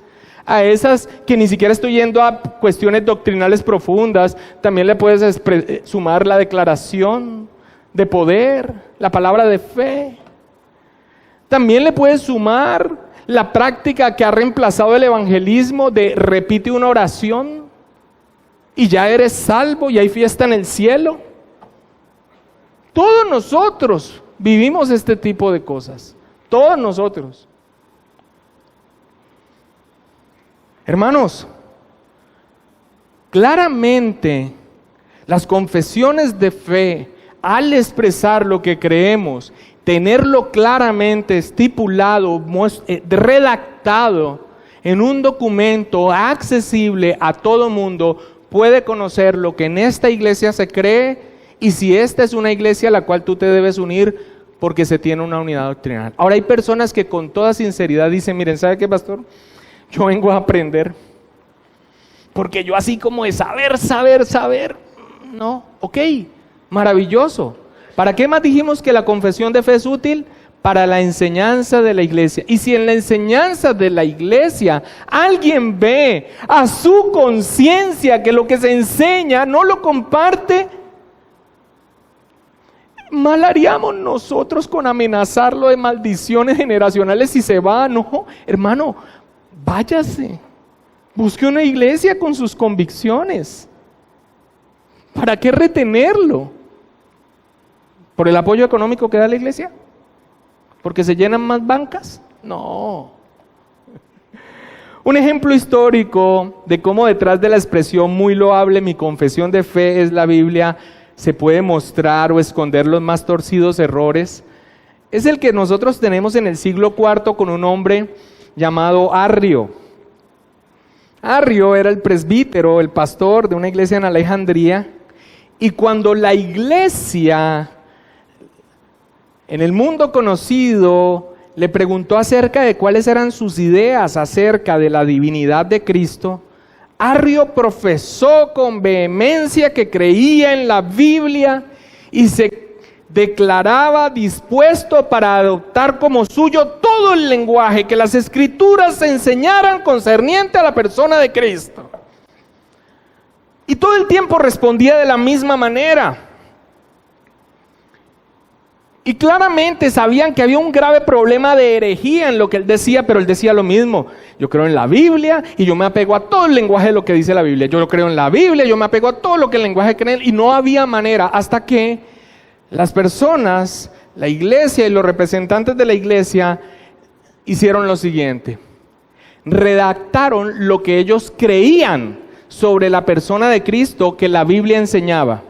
a esas que ni siquiera estoy yendo a cuestiones doctrinales profundas. También le puedes sumar la declaración de poder, la palabra de fe. También le puedes sumar la práctica que ha reemplazado el evangelismo de repite una oración y ya eres salvo y hay fiesta en el cielo. Todos nosotros vivimos este tipo de cosas, todos nosotros. Hermanos, claramente las confesiones de fe, al expresar lo que creemos, tenerlo claramente estipulado, redactado en un documento accesible a todo mundo, puede conocer lo que en esta iglesia se cree y si esta es una iglesia a la cual tú te debes unir porque se tiene una unidad doctrinal. Ahora hay personas que con toda sinceridad dicen, miren, ¿sabe qué, pastor? Yo vengo a aprender, porque yo así como de saber, no, ok, maravilloso. ¿Para qué más dijimos que la confesión de fe es útil? Para la enseñanza de la iglesia. Y si en la enseñanza de la iglesia alguien ve a su conciencia que lo que se enseña no lo comparte, mal haríamos nosotros con amenazarlo de maldiciones generacionales si se va. No, hermano, váyase, busque una iglesia con sus convicciones. ¿Para qué retenerlo? ¿Por el apoyo económico que da la iglesia? ¿Porque se llenan más bancas? No. Un ejemplo histórico de cómo detrás de la expresión muy loable, mi confesión de fe es la Biblia, se puede mostrar o esconder los más torcidos errores, es el que nosotros tenemos en el siglo IV con un hombre llamado Arrio. Arrio era el presbítero, el pastor de una iglesia en Alejandría, y cuando la iglesia en el mundo conocido le preguntó acerca de cuáles eran sus ideas acerca de la divinidad de Cristo, Arrio profesó con vehemencia que creía en la Biblia y se declaraba dispuesto para adoptar como suyo todo el lenguaje que las Escrituras enseñaran concerniente a la persona de Cristo. Y todo el tiempo respondía de la misma manera. Y claramente sabían que había un grave problema de herejía en lo que él decía, pero él decía lo mismo. Yo creo en la Biblia y yo me apego a todo el lenguaje de lo que dice la Biblia. Yo creo en la Biblia, yo me apego a todo lo que el lenguaje cree. Y no había manera hasta que las personas, la iglesia y los representantes de la iglesia hicieron lo siguiente. Redactaron lo que ellos creían sobre la persona de Cristo que la Biblia enseñaba.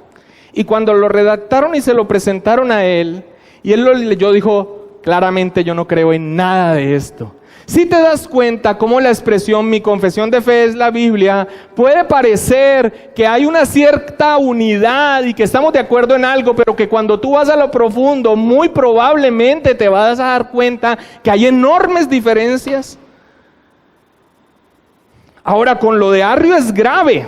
Y cuando lo redactaron y se lo presentaron a él, y él lo leyó, dijo, claramente yo no creo en nada de esto. Si te das cuenta cómo la expresión mi confesión de fe es la Biblia, puede parecer que hay una cierta unidad y que estamos de acuerdo en algo, pero que cuando tú vas a lo profundo, muy probablemente te vas a dar cuenta que hay enormes diferencias. Ahora, con lo de Arrio es grave,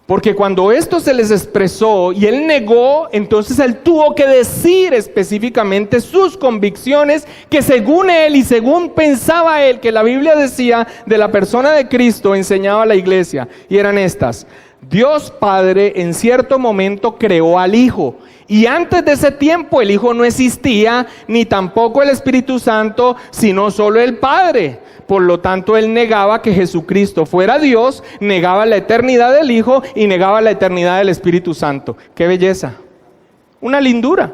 Porque cuando esto se les expresó y él negó, entonces él tuvo que decir específicamente sus convicciones que según él y según pensaba él que la Biblia decía de la persona de Cristo, enseñaba a la iglesia. Y eran estas: Dios Padre en cierto momento creó al Hijo. Y antes de ese tiempo el Hijo no existía, ni tampoco el Espíritu Santo, sino solo el Padre. Por lo tanto, él negaba que Jesucristo fuera Dios, negaba la eternidad del Hijo y negaba la eternidad del Espíritu Santo. ¡Qué belleza! Una lindura.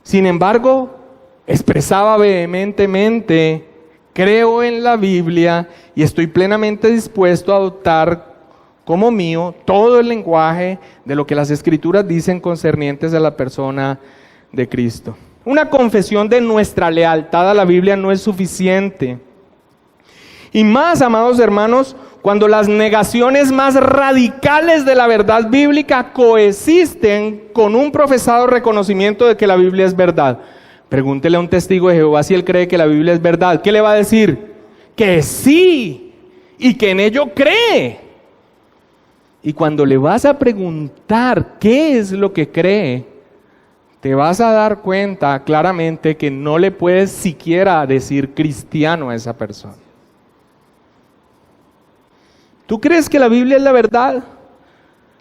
Sin embargo, expresaba vehementemente: creo en la Biblia y estoy plenamente dispuesto a adoptar como mío todo el lenguaje de lo que las Escrituras dicen concernientes a la persona de Cristo. Una confesión de nuestra lealtad a la Biblia no es suficiente. Y más, amados hermanos, cuando las negaciones más radicales de la verdad bíblica coexisten con un profesado reconocimiento de que la Biblia es verdad. Pregúntele a un testigo de Jehová si él cree que la Biblia es verdad. ¿Qué le va a decir? Que sí, y que en ello cree. Y cuando le vas a preguntar qué es lo que cree, te vas a dar cuenta claramente que no le puedes siquiera decir cristiano a esa persona. ¿Tú crees que la Biblia es la verdad?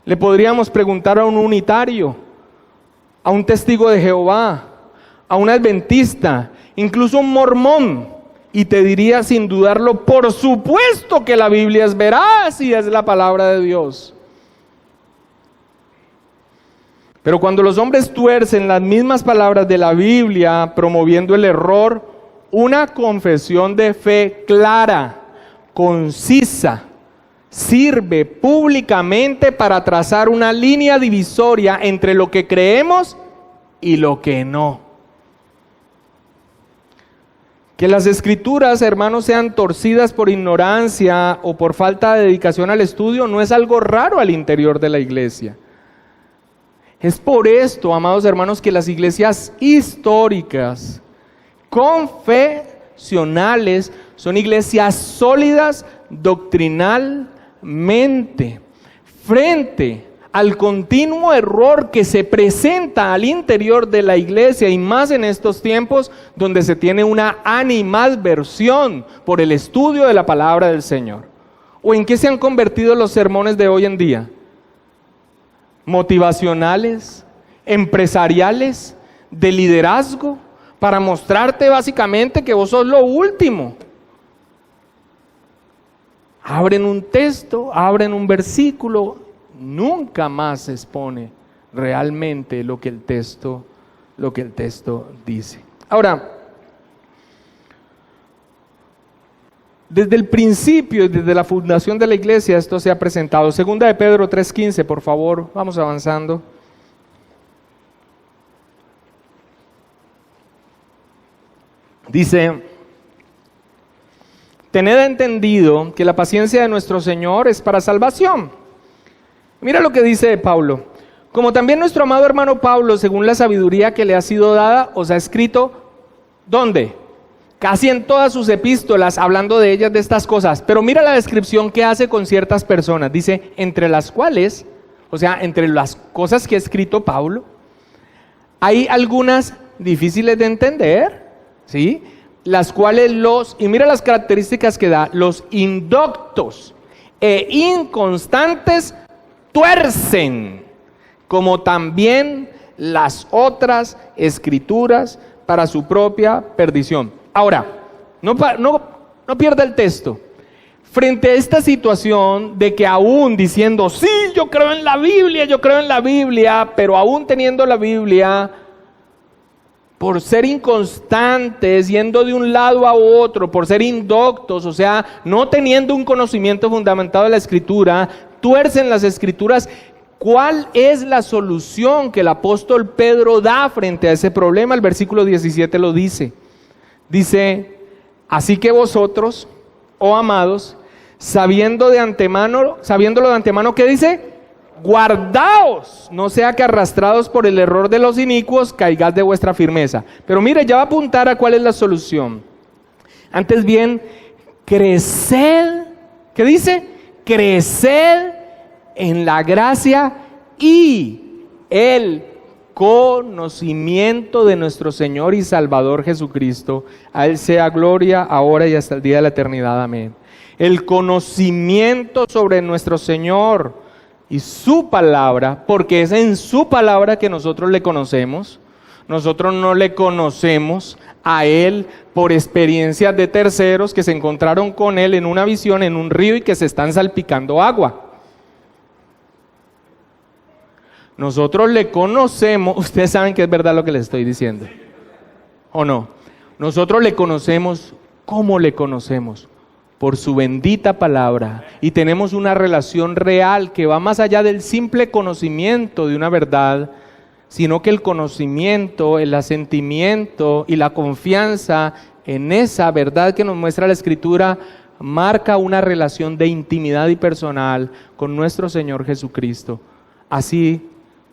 Le podríamos preguntar a un unitario, a un testigo de Jehová, a un adventista, incluso un mormón, y te diría sin dudarlo: por supuesto que la Biblia es veraz y es la palabra de Dios. Pero cuando los hombres tuercen las mismas palabras de la Biblia, promoviendo el error, una confesión de fe clara, concisa, sirve públicamente para trazar una línea divisoria entre lo que creemos y lo que no. Que las Escrituras, hermanos, sean torcidas por ignorancia o por falta de dedicación al estudio no es algo raro al interior de la iglesia. Es por esto, amados hermanos, que las iglesias históricas, confesionales, son iglesias sólidas doctrinalmente, frente al continuo error que se presenta al interior de la iglesia, y más en estos tiempos donde se tiene una animadversión por el estudio de la palabra del Señor. ¿O en qué se han convertido los sermones de hoy en día? Motivacionales, empresariales, de liderazgo, para mostrarte básicamente que vos sos lo último. Abren un texto, abren un versículo, nunca más se expone realmente lo que el texto dice. Ahora, desde el principio y desde la fundación de la iglesia esto se ha presentado. Segunda de Pedro 3:15, por favor, vamos avanzando. Dice: tened entendido que la paciencia de nuestro Señor es para salvación. Mira lo que dice Pablo: como también nuestro amado hermano Pablo, según la sabiduría que le ha sido dada, os ha escrito, ¿dónde? Casi en todas sus epístolas, hablando de ellas, de estas cosas. Pero mira la descripción que hace con ciertas personas. Dice: entre las cuales, o sea, entre las cosas que ha escrito Pablo, hay algunas difíciles de entender, ¿sí? Las cuales y mira las características que da: los indoctos e inconstantes tuercen, como también las otras escrituras, para su propia perdición. Ahora, no pierda el texto. Frente a esta situación de que aún diciendo, sí, yo creo en la Biblia, pero aún teniendo la Biblia, por ser inconstantes, yendo de un lado a otro, por ser indoctos, o sea, no teniendo un conocimiento fundamentado de la Escritura, tuercen las Escrituras. ¿Cuál es la solución que el apóstol Pedro da frente a ese problema? El versículo 17 lo dice. Dice: así que vosotros, oh amados, sabiéndolo de antemano, ¿qué dice? Guardaos, no sea que arrastrados por el error de los inicuos caigáis de vuestra firmeza. Pero mire, ya va a apuntar a cuál es la solución. Antes bien, creced, ¿qué dice? Creced en la gracia y el conocimiento de nuestro Señor y Salvador Jesucristo. A Él sea gloria ahora y hasta el día de la eternidad. Amén. El conocimiento sobre nuestro Señor y su palabra, porque es en su palabra que nosotros le conocemos. Nosotros no le conocemos a Él por experiencias de terceros que se encontraron con Él en una visión en un río y que se están salpicando agua. Nosotros le conocemos, ustedes saben que es verdad lo que les estoy diciendo, ¿o no? Nosotros le conocemos, ¿cómo le conocemos? Por su bendita palabra, y tenemos una relación real que va más allá del simple conocimiento de una verdad, sino que el conocimiento, el asentimiento y la confianza en esa verdad que nos muestra la Escritura marca una relación de intimidad y personal con nuestro Señor Jesucristo. Así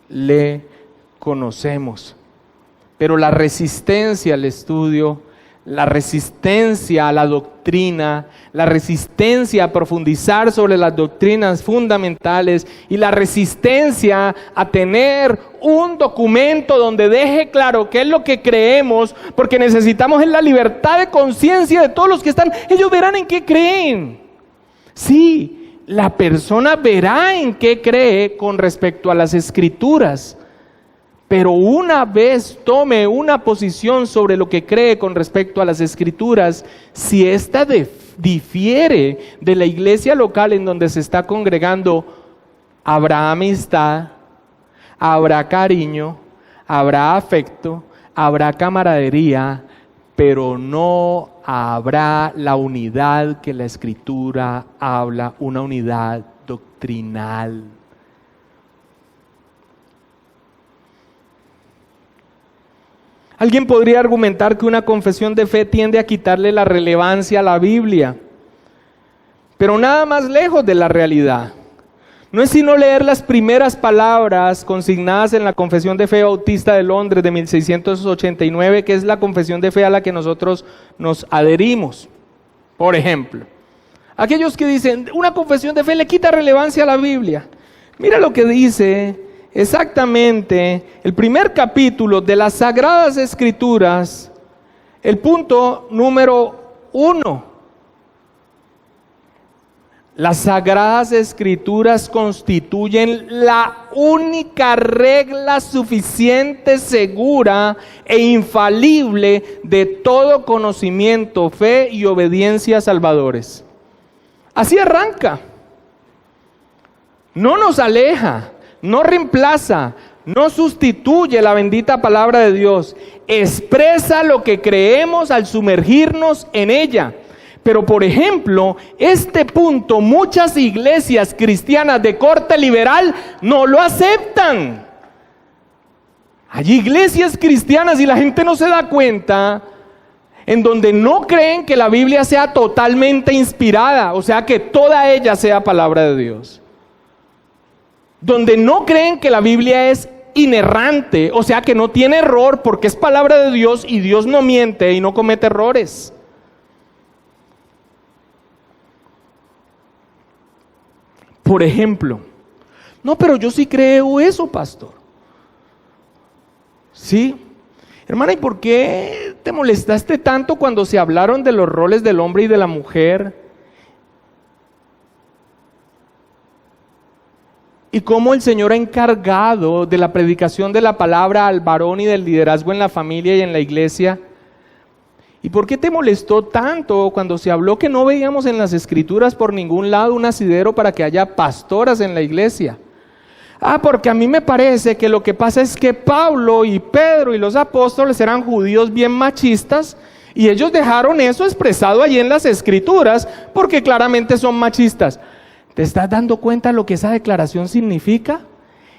le conocemos. Pero la resistencia al estudio, la resistencia a la doctrina, la resistencia a profundizar sobre las doctrinas fundamentales y la resistencia a tener un documento donde deje claro qué es lo que creemos, porque necesitamos la libertad de conciencia de todos los que están. Ellos verán en qué creen. Sí, la persona verá en qué cree con respecto a las Escrituras. Pero una vez tome una posición sobre lo que cree con respecto a las Escrituras, si ésta difiere de la iglesia local en donde se está congregando, habrá amistad, habrá cariño, habrá afecto, habrá camaradería, pero no habrá la unidad que la Escritura habla, una unidad doctrinal. Alguien podría argumentar que una confesión de fe tiende a quitarle la relevancia a la Biblia, pero nada más lejos de la realidad. No es sino leer las primeras palabras consignadas en la Confesión de Fe Bautista de Londres de 1689, que es la confesión de fe a la que nosotros nos adherimos. Por ejemplo, aquellos que dicen, una confesión de fe le quita relevancia a la Biblia. Mira lo que dice exactamente el primer capítulo de las Sagradas Escrituras, el punto número 1. Las Sagradas Escrituras constituyen la única regla suficiente, segura e infalible de todo conocimiento, fe y obediencia salvadores. Así arranca. No nos aleja, no reemplaza, no sustituye la bendita palabra de Dios. Expresa lo que creemos al sumergirnos en ella. Pero por ejemplo, este punto muchas iglesias cristianas de corte liberal no lo aceptan. Hay iglesias cristianas y la gente no se da cuenta, en donde no creen que la Biblia sea totalmente inspirada, o sea que toda ella sea palabra de Dios. Donde no creen que la Biblia es inerrante, o sea que no tiene error porque es palabra de Dios y Dios no miente y no comete errores. Por ejemplo, no, pero yo sí creo eso, pastor. Sí, hermana, ¿y por qué te molestaste tanto cuando se hablaron de los roles del hombre y de la mujer? Y cómo el Señor ha encargado de la predicación de la palabra al varón y del liderazgo en la familia y en la iglesia. ¿Y por qué te molestó tanto cuando se habló que no veíamos en las Escrituras por ningún lado un asidero para que haya pastoras en la iglesia? Porque a mí me parece que lo que pasa es que Pablo y Pedro y los apóstoles eran judíos bien machistas y ellos dejaron eso expresado allí en las Escrituras porque claramente son machistas. ¿Te estás dando cuenta de lo que esa declaración significa?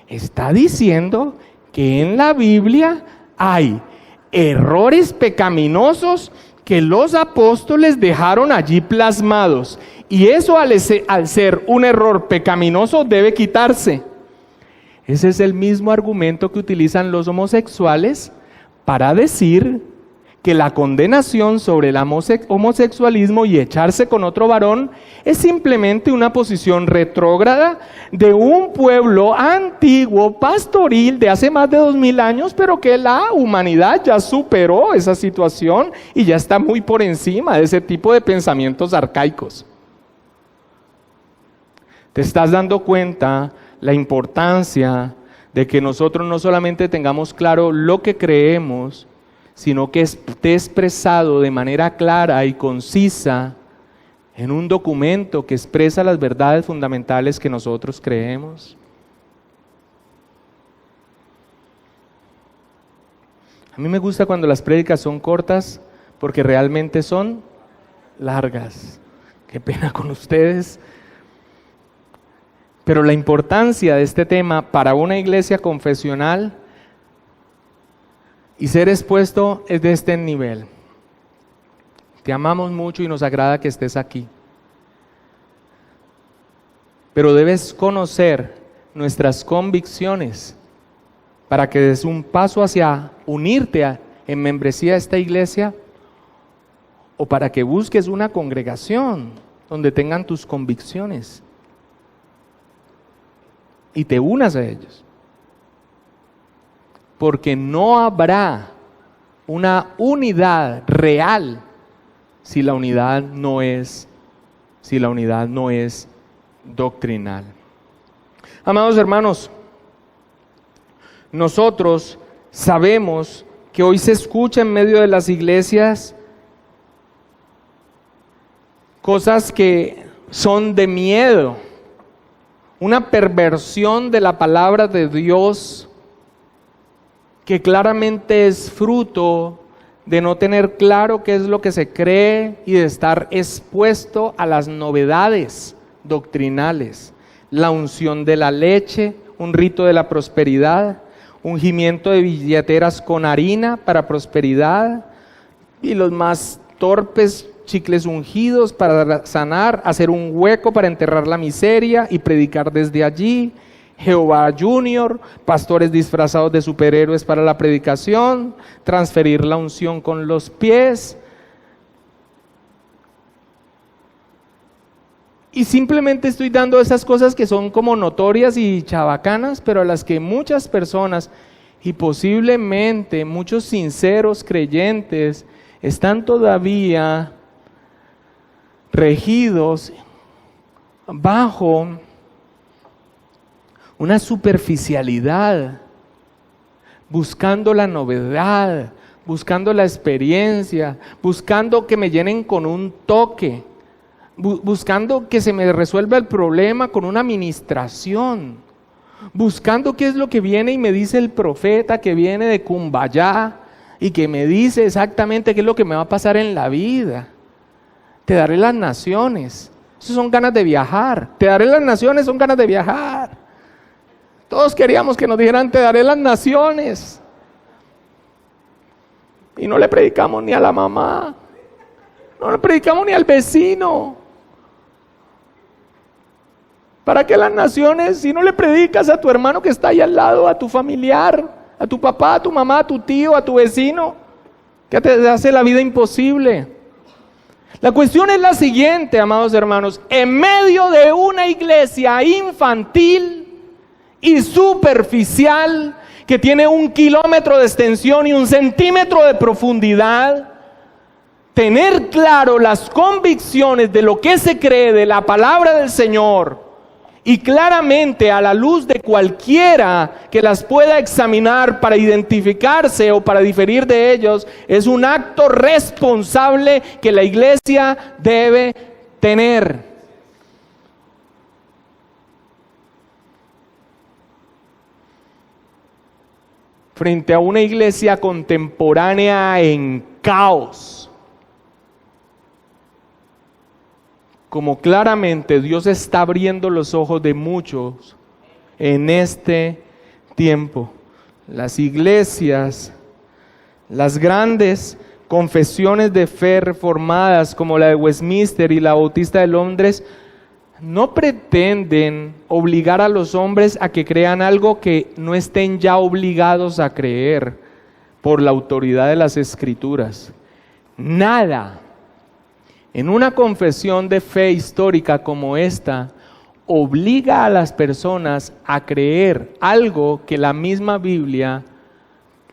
Está diciendo que en la Biblia hay errores pecaminosos que los apóstoles dejaron allí plasmados. Y eso al ser un error pecaminoso debe quitarse. Ese es el mismo argumento que utilizan los homosexuales para decir que la condenación sobre el homosexualismo y echarse con otro varón es simplemente una posición retrógrada de un pueblo antiguo, pastoril, de hace más de 2000 años, pero que la humanidad ya superó esa situación y ya está muy por encima de ese tipo de pensamientos arcaicos. ¿Te estás dando cuenta la importancia de que nosotros no solamente tengamos claro lo que creemos, sino que esté expresado de manera clara y concisa en un documento que expresa las verdades fundamentales que nosotros creemos? A mí me gusta cuando las prédicas son cortas porque realmente son largas. Qué pena con ustedes. Pero la importancia de este tema para una iglesia confesional y ser expuesto es de este nivel. Te amamos mucho y nos agrada que estés aquí. Pero debes conocer nuestras convicciones para que des un paso hacia unirte en membresía a esta iglesia, o para que busques una congregación donde tengan tus convicciones y te unas a ellos. Porque no habrá una unidad real si la unidad no es doctrinal. Amados hermanos, nosotros sabemos que hoy se escucha en medio de las iglesias cosas que son de miedo, una perversión de la palabra de Dios que claramente es fruto de no tener claro qué es lo que se cree y de estar expuesto a las novedades doctrinales. La unción de la leche, un rito de la prosperidad, ungimiento de billeteras con harina para prosperidad, y los más torpes, chicles ungidos para sanar, hacer un hueco para enterrar la miseria y predicar desde allí. Jehová Junior, pastores disfrazados de superhéroes para la predicación, transferir la unción con los pies. Y simplemente estoy dando esas cosas que son como notorias y chabacanas, pero a las que muchas personas y posiblemente muchos sinceros creyentes están todavía regidos bajo una superficialidad, buscando la novedad, buscando la experiencia, buscando que me llenen con un toque, buscando que se me resuelva el problema con una administración, buscando qué es lo que viene y me dice el profeta que viene de Cumbayá y que me dice exactamente qué es lo que me va a pasar en la vida. Te daré las naciones. Eso son ganas de viajar. Te daré las naciones, son ganas de viajar. Todos queríamos que nos dijeran, te daré las naciones. Y no le predicamos ni a la mamá. No le predicamos ni al vecino. ¿Para qué las naciones si no le predicas a tu hermano que está ahí al lado, a tu familiar, a tu papá, a tu mamá, a tu tío, a tu vecino, que te hace la vida imposible? La cuestión es la siguiente, amados hermanos. En medio de una iglesia infantil y superficial que tiene 1 kilómetro de extensión y 1 centímetro de profundidad, tener claro las convicciones de lo que se cree de la palabra del Señor y claramente a la luz de cualquiera que las pueda examinar para identificarse o para diferir de ellos, es un acto responsable que la iglesia debe tener. Frente a una iglesia contemporánea en caos, como claramente Dios está abriendo los ojos de muchos en este tiempo. Las iglesias, las grandes confesiones de fe reformadas como la de Westminster y la Bautista de Londres no pretenden obligar a los hombres a que crean algo que no estén ya obligados a creer. por la autoridad de las Escrituras. Nada en una confesión de fe histórica como esta obliga a las personas a creer algo que la misma Biblia,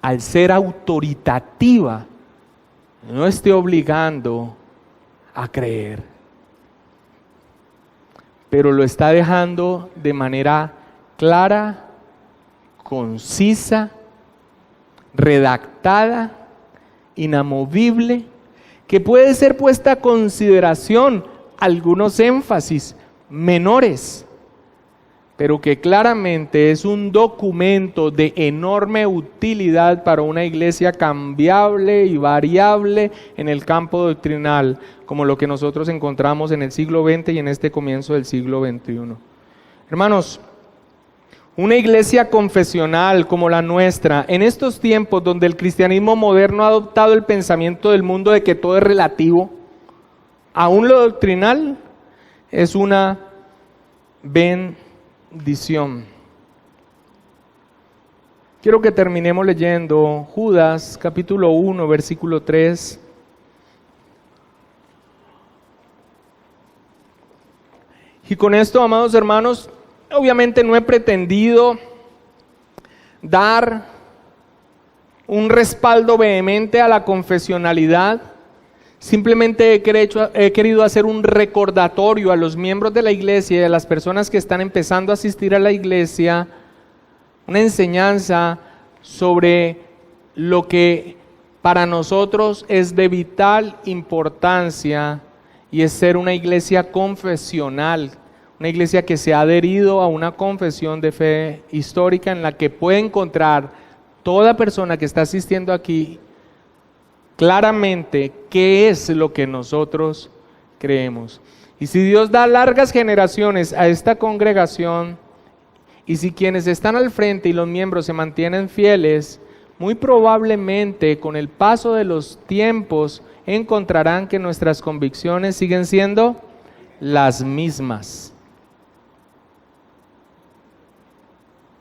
al ser autoritativa, no esté obligando a creer, pero lo está dejando de manera clara, concisa, redactada, inamovible, que puede ser puesta a consideración algunos énfasis menores, pero que claramente es un documento de enorme utilidad para una iglesia cambiable y variable en el campo doctrinal, como lo que nosotros encontramos en el siglo XX y en este comienzo del siglo XXI. Hermanos, una iglesia confesional como la nuestra, en estos tiempos donde el cristianismo moderno ha adoptado el pensamiento del mundo de que todo es relativo, aún lo doctrinal es una bendición. Quiero que terminemos leyendo Judas capítulo 1, versículo 3. Y con esto, amados hermanos, obviamente no he pretendido dar un respaldo vehemente a la confesionalidad. Simplemente he querido hacer un recordatorio a los miembros de la iglesia y a las personas que están empezando a asistir a la iglesia, una enseñanza sobre lo que para nosotros es de vital importancia, y es ser una iglesia confesional, una iglesia que se ha adherido a una confesión de fe histórica en la que puede encontrar toda persona que está asistiendo aquí claramente qué es lo que nosotros creemos. Y si Dios da largas generaciones a esta congregación, y si quienes están al frente y los miembros se mantienen fieles, muy probablemente con el paso de los tiempos encontrarán que nuestras convicciones siguen siendo las mismas,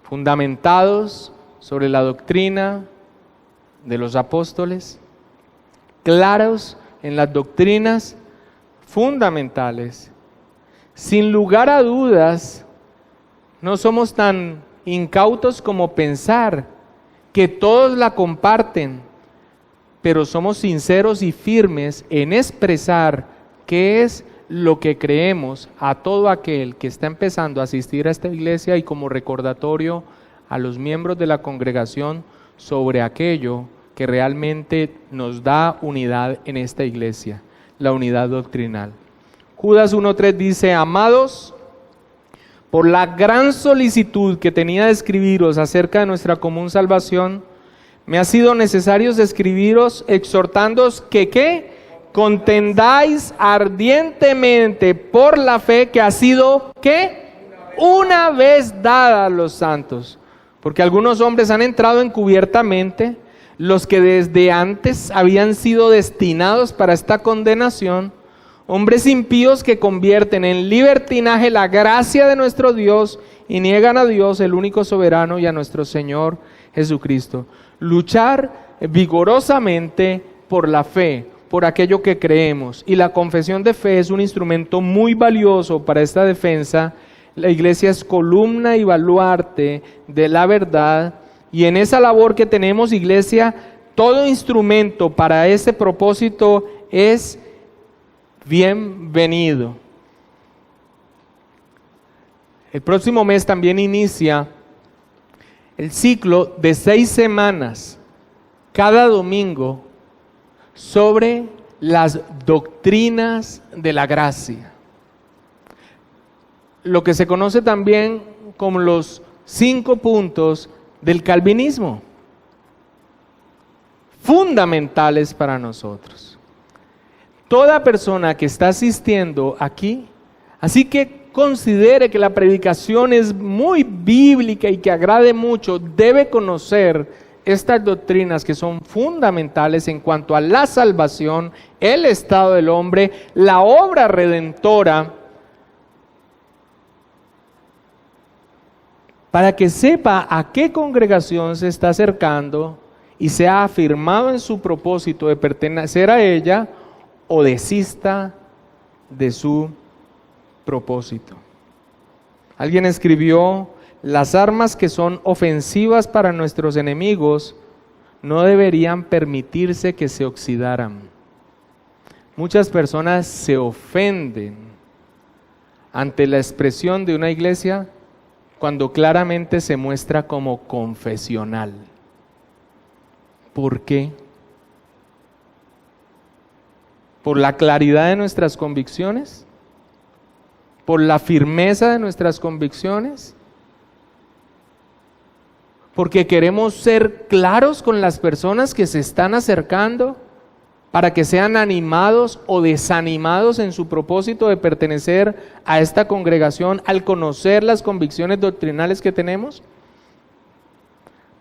fundamentados sobre la doctrina de los apóstoles, claros en las doctrinas fundamentales. Sin lugar a dudas, no somos tan incautos como pensar que todos la comparten, pero somos sinceros y firmes en expresar qué es lo que creemos a todo aquel que está empezando a asistir a esta iglesia, y como recordatorio a los miembros de la congregación sobre aquello que realmente nos da unidad en esta iglesia, la unidad doctrinal. Judas 1:3 dice: amados, por la gran solicitud que tenía de escribiros acerca de nuestra común salvación, me ha sido necesario escribiros exhortándoos que ¿qué? Contendáis ardientemente por la fe que ha sido ¿qué? Una vez dada a los santos. Porque algunos hombres han entrado encubiertamente, los que desde antes habían sido destinados para esta condenación, hombres impíos que convierten en libertinaje la gracia de nuestro Dios y niegan a Dios, el único soberano, y a nuestro Señor Jesucristo. Luchar vigorosamente por la fe, por aquello que creemos, y la confesión de fe es un instrumento muy valioso para esta defensa. La iglesia es columna y baluarte de la verdad, y en esa labor que tenemos, iglesia, todo instrumento para ese propósito es bienvenido. El próximo mes también inicia el ciclo de 6 semanas, cada domingo, sobre las doctrinas de la gracia. Lo que se conoce también como los 5 puntos del calvinismo, fundamentales para nosotros. Toda persona que está asistiendo aquí, así que considere que la predicación es muy bíblica y que agrade mucho, debe conocer estas doctrinas que son fundamentales en cuanto a la salvación, el estado del hombre, la obra redentora, para que sepa a qué congregación se está acercando y sea afirmado en su propósito de pertenecer a ella o desista de su propósito. Alguien escribió: las armas que son ofensivas para nuestros enemigos no deberían permitirse que se oxidaran. Muchas personas se ofenden ante la expresión de una iglesia cuando claramente se muestra como confesional. ¿Por qué? ¿Por la claridad de nuestras convicciones? ¿Por la firmeza de nuestras convicciones? ¿Porque queremos ser claros con las personas que se están acercando para que sean animados o desanimados en su propósito de pertenecer a esta congregación al conocer las convicciones doctrinales que tenemos?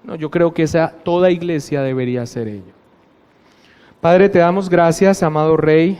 No, yo creo que toda iglesia debería hacer ello. Padre, te damos gracias, amado Rey,